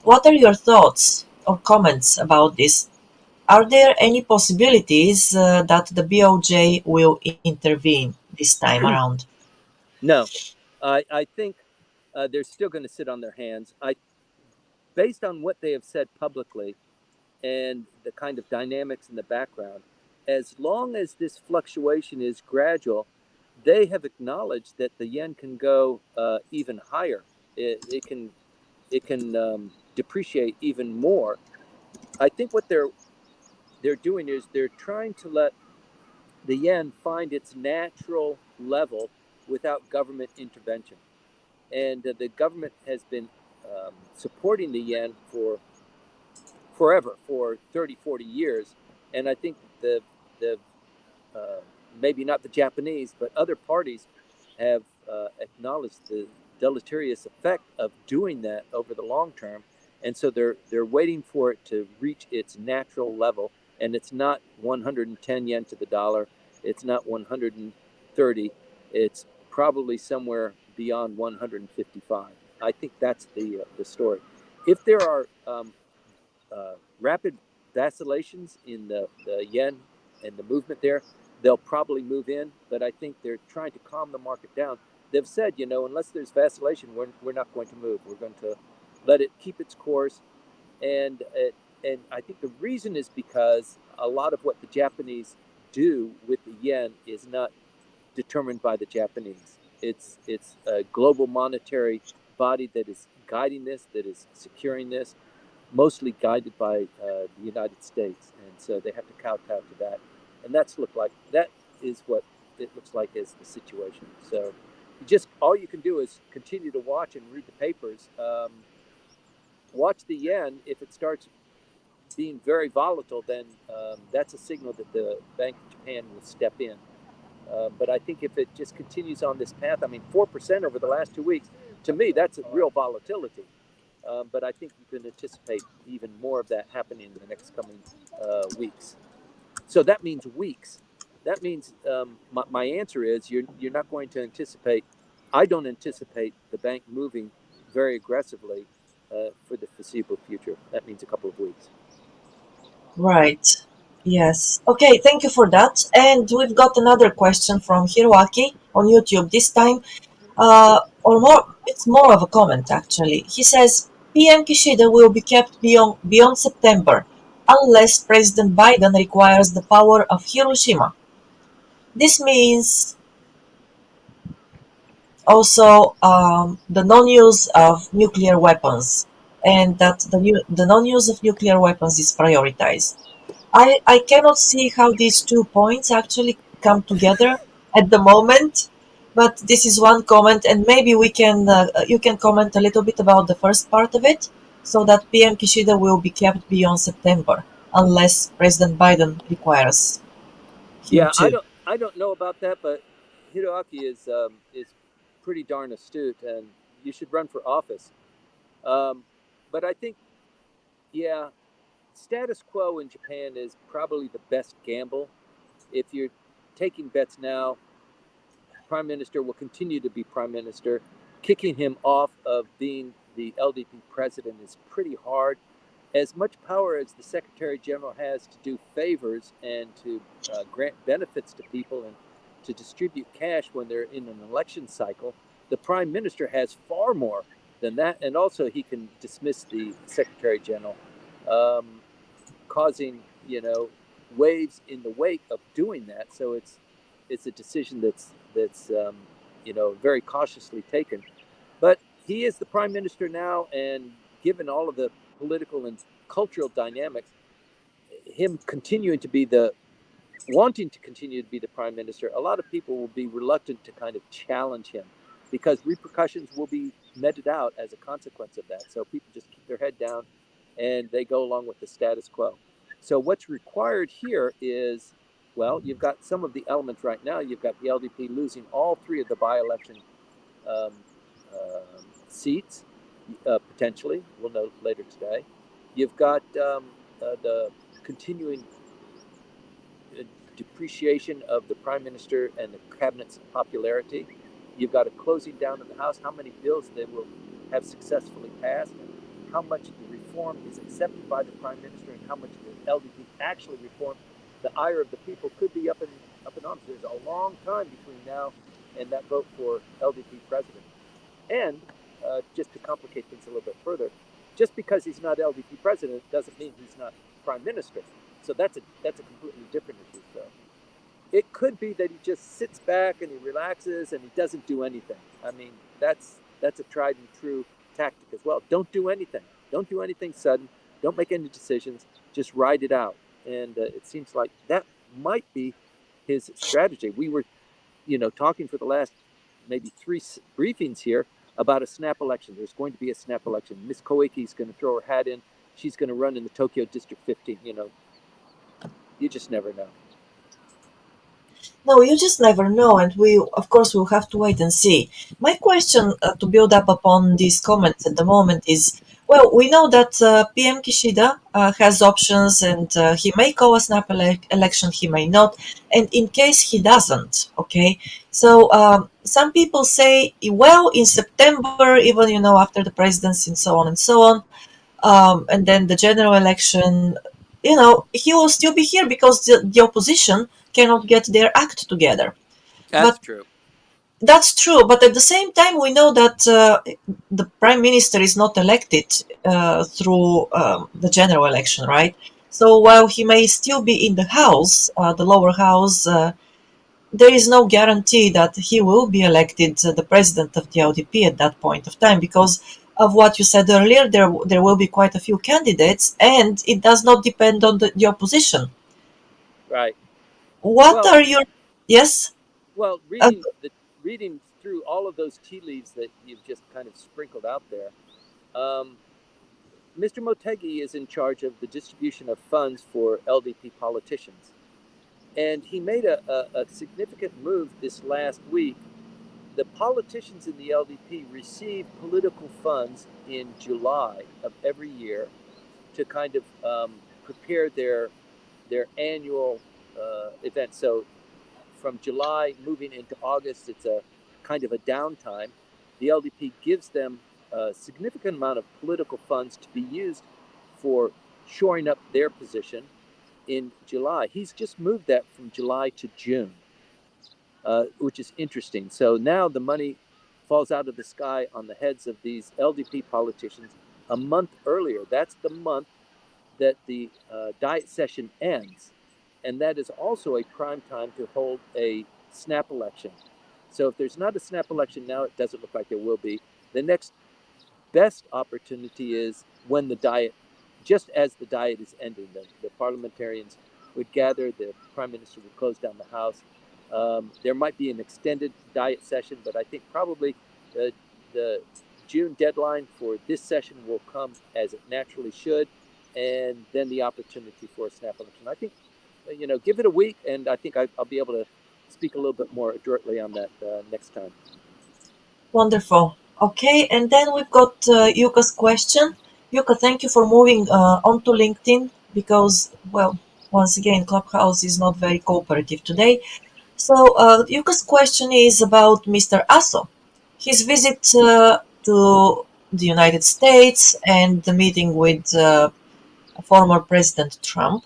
What are your thoughts or comments about this? Are there any possibilities that the BOJ will intervene this time around? No, I think they're still going to sit on their hands. Based on what they have said publicly and the kind of dynamics in the background, as long as this fluctuation is gradual, they have acknowledged that the yen can go even higher. It can depreciate even more. I think what they're doing is they're trying to let the yen find its natural level without government intervention. And the government has been supporting the yen for forever, for 30, 40 years. And I think the uh, maybe not the Japanese, but other parties have acknowledged the deleterious effect of doing that over the long term, and so they're waiting for it to reach its natural level, and it's not 110 yen to the dollar, it's not 130, it's probably somewhere beyond 155. I think that's the story. If there are rapid vacillations in the yen and the movement there, they'll probably move in. But I think they're trying to calm the market down. They've said, unless there's vacillation, we're not going to move. We're going to let it keep its course. And I think the reason is because a lot of what the Japanese do with the yen is not determined by the Japanese. It's a global monetary body that is guiding this, that is securing this, mostly guided by the United States, and so they have to kowtow to that. And that is what it looks like is the situation. So, just all you can do is continue to watch and read the papers. Watch the yen. If it starts being very volatile, then that's a signal that the Bank of Japan will step in. But I think if it just continues on this path, I mean, 4% over the last 2 weeks, to me, that's a real volatility. But I think you can anticipate even more of that happening in the next coming weeks. So that means weeks. That means my answer is you're not going to anticipate. I don't anticipate the bank moving very aggressively for the foreseeable future. That means a couple of weeks. Right. Yes. Okay, thank you for that. And we've got another question from Hiroaki on YouTube this time. Or more, it's more of a comment actually. He says PM Kishida will be kept beyond September unless President Biden requires the power of Hiroshima. This means also the non-use of nuclear weapons, and that the non-use of nuclear weapons is prioritized. I cannot see how these 2 points actually come together at the moment, but this is one comment, and maybe you can comment a little bit about the first part of it, so that PM Kishida will be kept beyond September unless President Biden requires him Yeah, to. I don't know about that, but Hiroaki is pretty darn astute, and you should run for office. Um, but I think, yeah, status quo in Japan is probably the best gamble. If you're taking bets now, prime minister will continue to be prime minister. Kicking him off of being the LDP president is pretty hard. As much power as the secretary general has to do favors and to grant benefits to people and to distribute cash when they're in an election cycle, the prime minister has far more than that. And also, he can dismiss the secretary general, um, causing waves in the wake of doing that. So it's a decision that's very cautiously taken. But he is the prime minister now, and given all of the political and cultural dynamics, him continuing to be the wanting to continue to be the prime minister, a lot of people will be reluctant to kind of challenge him because repercussions will be meted out as a consequence of that. So people just keep their head down and they go along with the status quo. So what's required here is, well, you've got some of the elements right now. You've got the LDP losing all three of the by-election um, seats, potentially. We'll know later today. You've got the continuing depreciation of the prime minister and the cabinet's popularity. You've got a closing down of the House, how many bills they will have successfully passed, and how much of the reform is accepted by the prime minister, and how much of the LDP actually reform. The ire of the people could be up in arms. There's a long time between now and that vote for LDP president. And just to complicate things a little bit further, just because he's not LDP president doesn't mean he's not prime minister. So that's a completely different issue. So it could be that he just sits back and he relaxes and he doesn't do anything. I mean, that's a tried and true tactic as well. Don't do anything. Don't do anything sudden. Don't make any decisions. Just ride it out. And it seems like that might be his strategy. We were, talking for the last maybe three briefings here about a snap election. There's going to be a snap election. Miss Koike is going to throw her hat in. She's going to run in the Tokyo District 15. You just never know. No, you just never know, and of course, will have to wait and see. My question to build up upon these comments at the moment is, well, we know that PM Kishida has options, and he may call a snap election, he may not, and in case he doesn't, okay. So some people say, well, in September, even after the presidency and so on and so on, and then the general election, he will still be here because the opposition cannot get their act together. That's But true. that's true. But at the same time, we know that the prime minister is not elected through the general election, right? So while he may still be in the house, the lower house, there is no guarantee that he will be elected the president of the LDP at that point of time because of what you said earlier. There will be quite a few candidates, and it does not depend on the opposition. Right. What Well, are your yes? well, Uh, reading through all of those tea leaves that you've just kind of sprinkled out there, Mr. Motegi is in charge of the distribution of funds for LDP politicians. And he made a significant move this last week. The politicians in the LDP receive political funds in July of every year to kind of prepare their annual event. So from July moving into August, it's a kind of a downtime. The LDP gives them a significant amount of political funds to be used for shoring up their position in July. He's just moved that from July to June, which is interesting. So now the money falls out of the sky on the heads of these LDP politicians a month earlier. That's the month that the diet session ends. And that is also a prime time to hold a snap election. So if there's not a snap election now, it doesn't look like there will be. The next best opportunity is when the diet, just as the diet is ending, the parliamentarians would gather, the prime minister would close down the House. There might be an extended diet session, but I think probably the June deadline for this session will come as it naturally should, and then the opportunity for a snap election. I think, give it a week, and I think I'll be able to speak a little bit more adroitly on that next time. Wonderful. Okay, and then we've got Yuka's question. Yuka, thank you for moving onto LinkedIn because, well, once again, Clubhouse is not very cooperative today. So Yuka's question is about Mr. Aso, his visit to the United States and the meeting with former President Trump.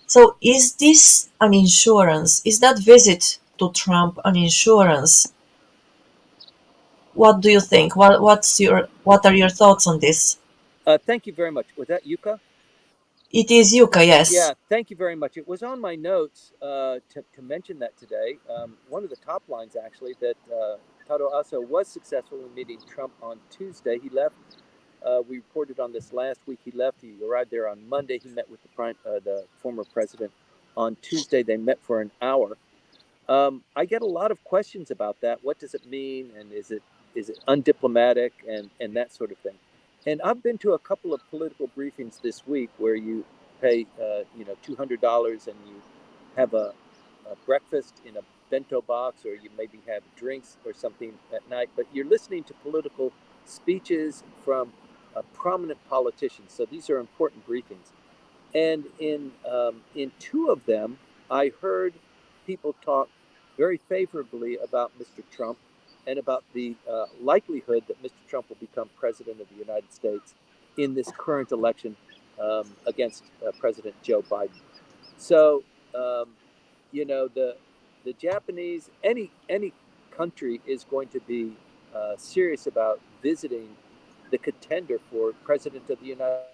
So is this an insurance? Is that visit to Trump an insurance? What do you think? What are your thoughts on this? Thank you very much. Was that Yuka? It is Yuka, Yeah, yes. thank you very much. It was on my notes to mention that today. One of the top lines, actually, that Taro Aso was successful in meeting Trump on Tuesday. He left. We reported on this last week. He left. He arrived there on Monday. He met with the former president on Tuesday. They met for an hour. I get a lot of questions about that. What does it mean, and is it undiplomatic, and that sort of thing. And I've been to a couple of political briefings this week where you pay $200 and you have a breakfast in a bento box, or you maybe have drinks or something at night. But you're listening to political speeches from prominent politicians. So these are important briefings. And in two of them, I heard people talk very favorably about Mr. Trump and about the likelihood that Mr. Trump will become president of the United States in this current election against President Joe Biden. So, um, the Japanese, any country is going to be serious about visiting the contender for president of the United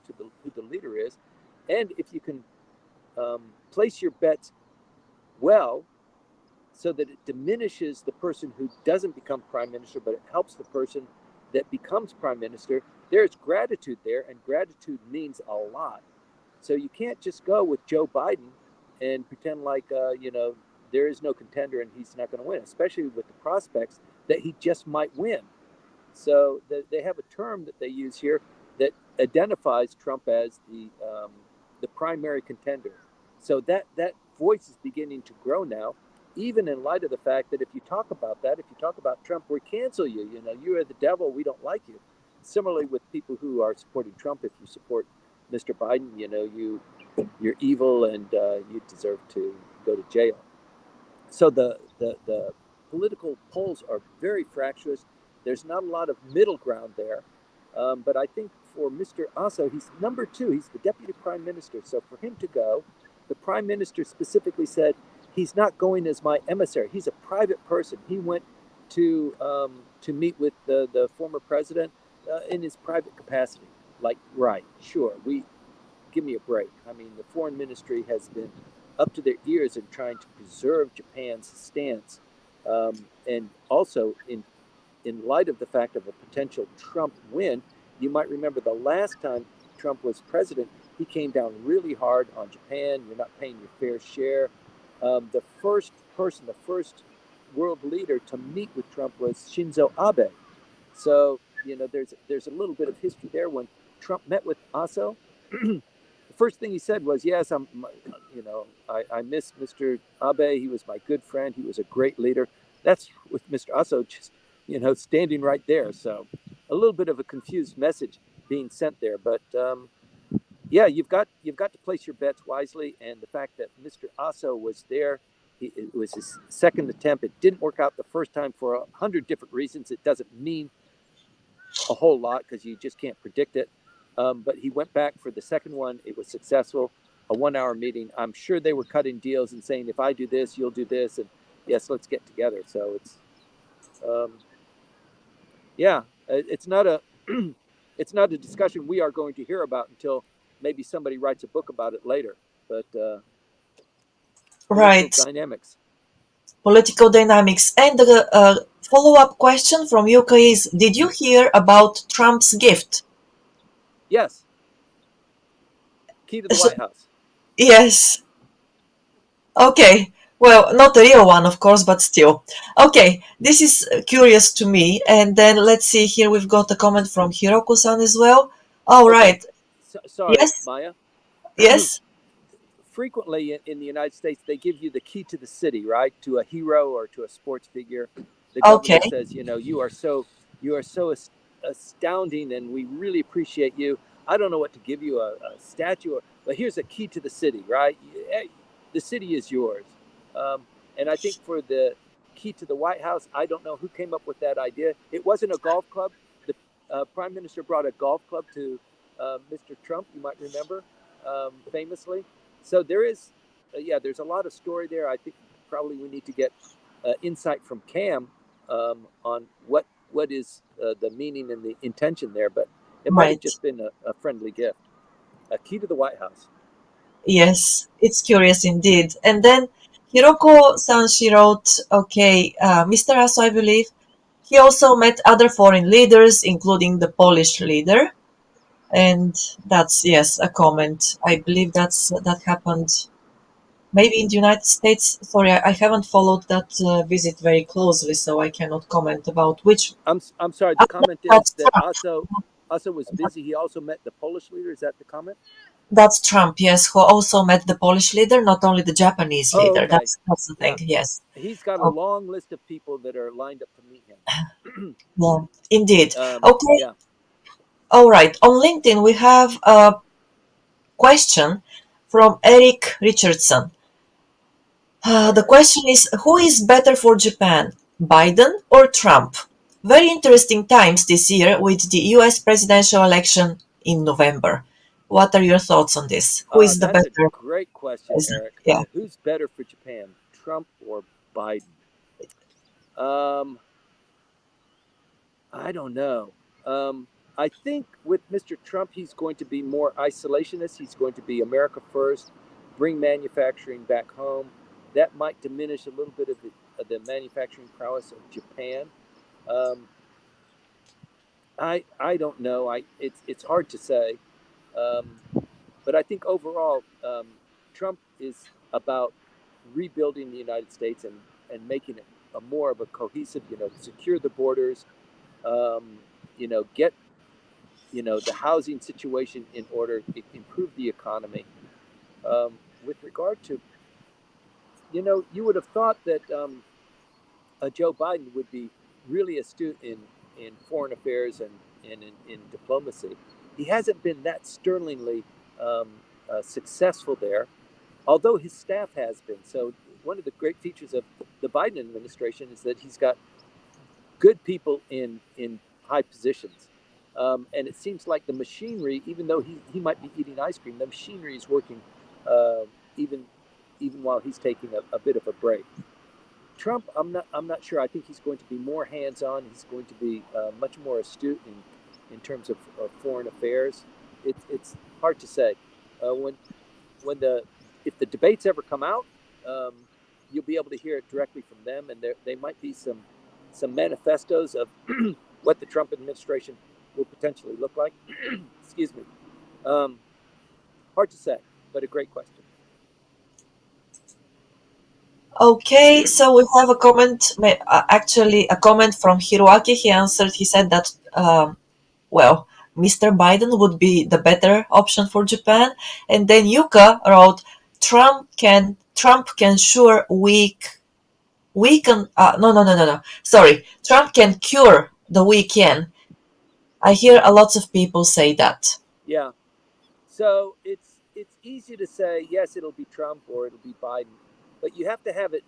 to who the leader is, and if you can place your bets well, so that it diminishes the person who doesn't become prime minister, but it helps the person that becomes prime minister. There's gratitude there, and gratitude means a lot. So you can't just go with Joe Biden and pretend like there is no contender and he's not going to win, especially with the prospects that he just might win. So they have a term that they use here that identifies Trump as the primary contender. So that voice is beginning to grow now, even in light of the fact that if you talk about that, if you talk about Trump, we cancel you. You know, you are the devil. We don't like you. Similarly, with people who are supporting Trump, if you support Mr. Biden, you're evil and you deserve to go to jail. So the political polls are very fractious. There's not a lot of middle ground there. But I think for Mr. Aso, he's number two. He's the deputy prime minister. So for him to go, the prime minister specifically said he's not going as my emissary. He's a private person. He went to meet with the former president in his private capacity. Like, right, sure, give me a break. I mean, the foreign ministry has been up to their ears in trying to preserve Japan's stance, and also in light of the fact of a potential Trump win. You might remember the last time Trump was president, he came down really hard on Japan. You're not paying your fair share. The first person, the first world leader to meet with Trump was Shinzo Abe. So there's a little bit of history there. When Trump met with Aso, the first thing he said was, "Yes, I miss Mr. Abe. He was my good friend. He was a great leader." That's with Mr. Aso just standing right there. So a little bit of a confused message being sent there, but yeah, you've got to place your bets wisely. And the fact that Mr. Aso was there, it was his second attempt. It didn't work out the first time for 100 different reasons. It doesn't mean a whole lot because you just can't predict it. But he went back for the second one. It was successful. A 1 hour meeting. I'm sure they were cutting deals and saying, if I do this, you'll do this, and yes, let's get together. So it's yeah, it's not a it's not a discussion we are going to hear about until maybe somebody writes a book about it later. But political Right. dynamics. Political dynamics. And the follow-up question from UK is: did you hear about Trump's gift? Yes, key to the So, White House. yes. Okay. Well, not the real one, of course, but still. Okay, this is curious to me. And then let's see here. We've got a comment from Hiroku-san as well. All Okay, right. sorry, Yes. Maya. Yes. Frequently in the United States, they give you the key to the city, right? To a hero or to a sports figure. The Okay. governor says, you are so astounding, and we really appreciate you. I don't know what to give you, a statue, but here's a key to the city, right? The city is yours. And I think for the key to the White House, I don't know who came up with that idea. It wasn't a golf club. The prime minister brought a golf club to Mr. Trump, you might remember, famously. So there's a lot of story there. I think probably we need to get insight from Cam on what is the meaning and the intention there. But it might have Right. just been a friendly gift. A key to the White House. Yes, it's curious indeed. And then Hiroko-san, she wrote, okay, Mr. Aso, I believe, he also met other foreign leaders, including the Polish leader. And that's, yes, a comment. I believe that happened maybe in the United States. Sorry, I haven't followed that visit very closely, so I cannot comment about which. I'm sorry. The comment is That's that Trump. Aso was busy. He also met the Polish leader. Is that the comment? That's Trump, yes, who also met the Polish leader, not only the Japanese Oh, leader. okay. That's the thing, Yeah, yes. he's got a Oh, long list of people that are lined up to meet him. yeah, indeed. Okay, Yeah. all right. On LinkedIn, we have a question from Eric Richardson. Hi, The Eric. question is, who is better for Japan, Biden or Trump? Very interesting times this year with the US presidential election in November. What are your thoughts on this? Who is the That's a better great question, president? Eric. Yeah. Who's better for Japan, Trump or Biden? Um, I don't know. I think with Mr. Trump, he's going to be more isolationist. He's going to be America first, bring manufacturing back home. That might diminish a little bit of the manufacturing prowess of Japan. Um, I don't know. It's hard to say. Um, but I think overall, Trump is about rebuilding the United States and making it a more of a cohesive, secure the borders, um, get, the housing situation in order, improve the economy. With regard to, you would have thought that Joe Biden would be really astute in foreign affairs and in diplomacy. He hasn't been that sterlingly successful there, although his staff has been. So, one of the great features of the Biden administration is that he's got good people in high positions. And it seems like the machinery, even though he might be eating ice cream, the machinery is working uh, even even while he's taking a bit of a break. Trump, I'm not sure. I think he's going to be more hands on. He's going to be much more astute in terms of foreign affairs. It's hard to say. When the if the debates ever come out, um, you'll be able to hear it directly from them, and they might be some manifestos of what the Trump administration will potentially look like. Excuse me. Um, Hard to say, but a great question. Okay, so we have a comment, actually a comment from Hiroaki. He answered, he said that, well, Mr. Biden would be the better option for Japan. And then Yuka wrote, Trump can sure weaken, no, sorry, Trump can cure the weak yen. I hear a lot of people say that. Yeah. So it's easy to say yes, it'll be Trump or it'll be Biden, but you have to have it.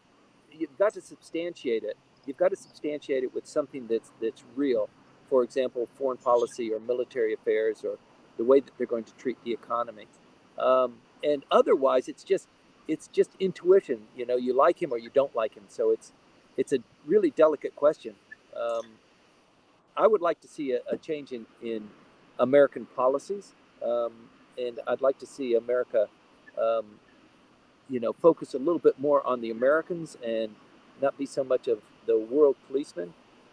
You've got to substantiate it. You've got to substantiate it with something that's real. For example, foreign policy or military affairs or the way that they're going to treat the economy. And otherwise, it's just intuition. You like him or you don't like him. So it's a really delicate question. Um, I would like to see a change in American policies, um, and I'd like to see America, um, focus a little bit more on the Americans and not be so much of the world policeman.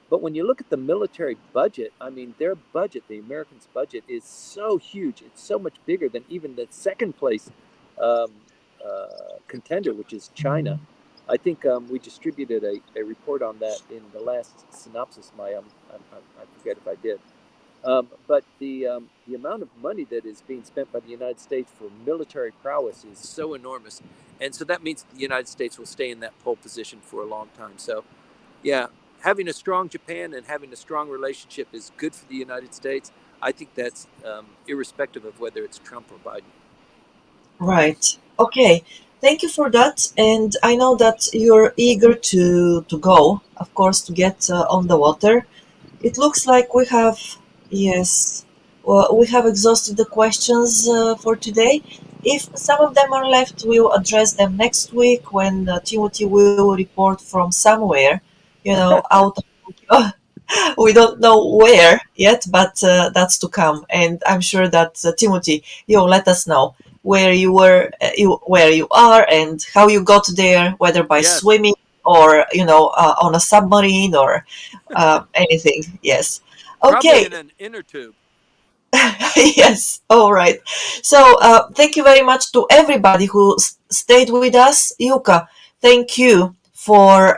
But when you look at the military budget, I mean, their budget, the Americans' budget, is so huge. It's so much bigger than even the second place um, contender, which is China. I think we distributed a report on that in the last synopsis. I forget if I did. But the amount of money that is being spent by the United States for military prowess is so enormous, and so that means the United States will stay in that pole position for a long time. So, yeah, having a strong Japan and having a strong relationship is good for the United States. I think that's irrespective of whether it's Trump or Biden. Right. Okay. Thank you for that. And I know that you're eager to go, of course, to get on the water. It looks like we have, yes, well, we have exhausted the questions for today. If some of them are left, we'll address them next week when Timothy will report from somewhere, out. We don't know where yet, but that's to come. And I'm sure that Timothy, you'll let us know where you were, where you are, and how you got there, whether by Yes, swimming or on a submarine or anything. Yes. probably Okay. in an inner tube. Yes. All right. So thank you very much to everybody who stayed with us. Yuka, thank you for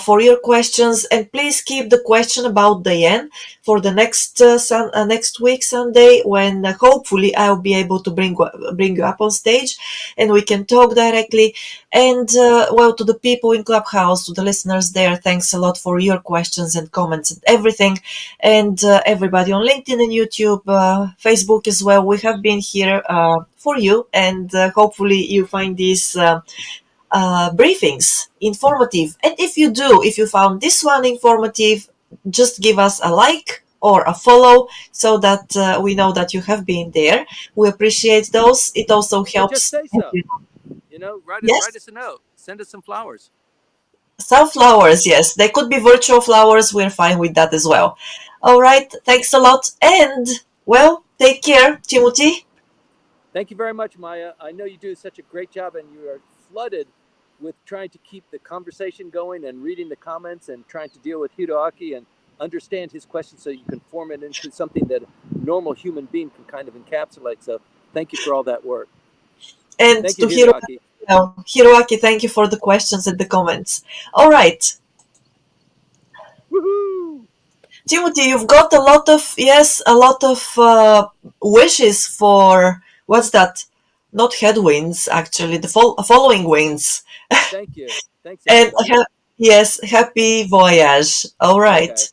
for your questions, and please keep the question about the yen for the next week Sunday, when hopefully I'll be able to bring you up on stage and we can talk directly. And to the people in Clubhouse, to the listeners there, thanks a lot for your questions and comments and everything. And everybody on LinkedIn and YouTube, Facebook as well. We have been here for you, and hopefully you find these briefings informative. And if you found this one informative, just give us a like or a follow so that we know that you have been there. We appreciate those. It also Or just helps. say so. Write Yes, us a note. Send us some flowers. some flowers. Yes, they could be virtual flowers. We're fine with that as well. All right. Thanks a lot. And take care, Timothy. Thank you very much, Maya. I know you do such a great job, and you are flooded with trying to keep the conversation going and reading the comments and trying to deal with Hiroaki and understand his questions so you can form it into something that a normal human being can kind of encapsulate. So thank you for all that work. And Thank to you, Hiroaki. Hiroaki, thank you for the questions and the comments. All right. Woohoo! Timothy, you've got a lot of wishes for what's that? Not headwinds, actually, the following winds. Thank you. Thanks, And everybody. yes, happy voyage. All right. Okay.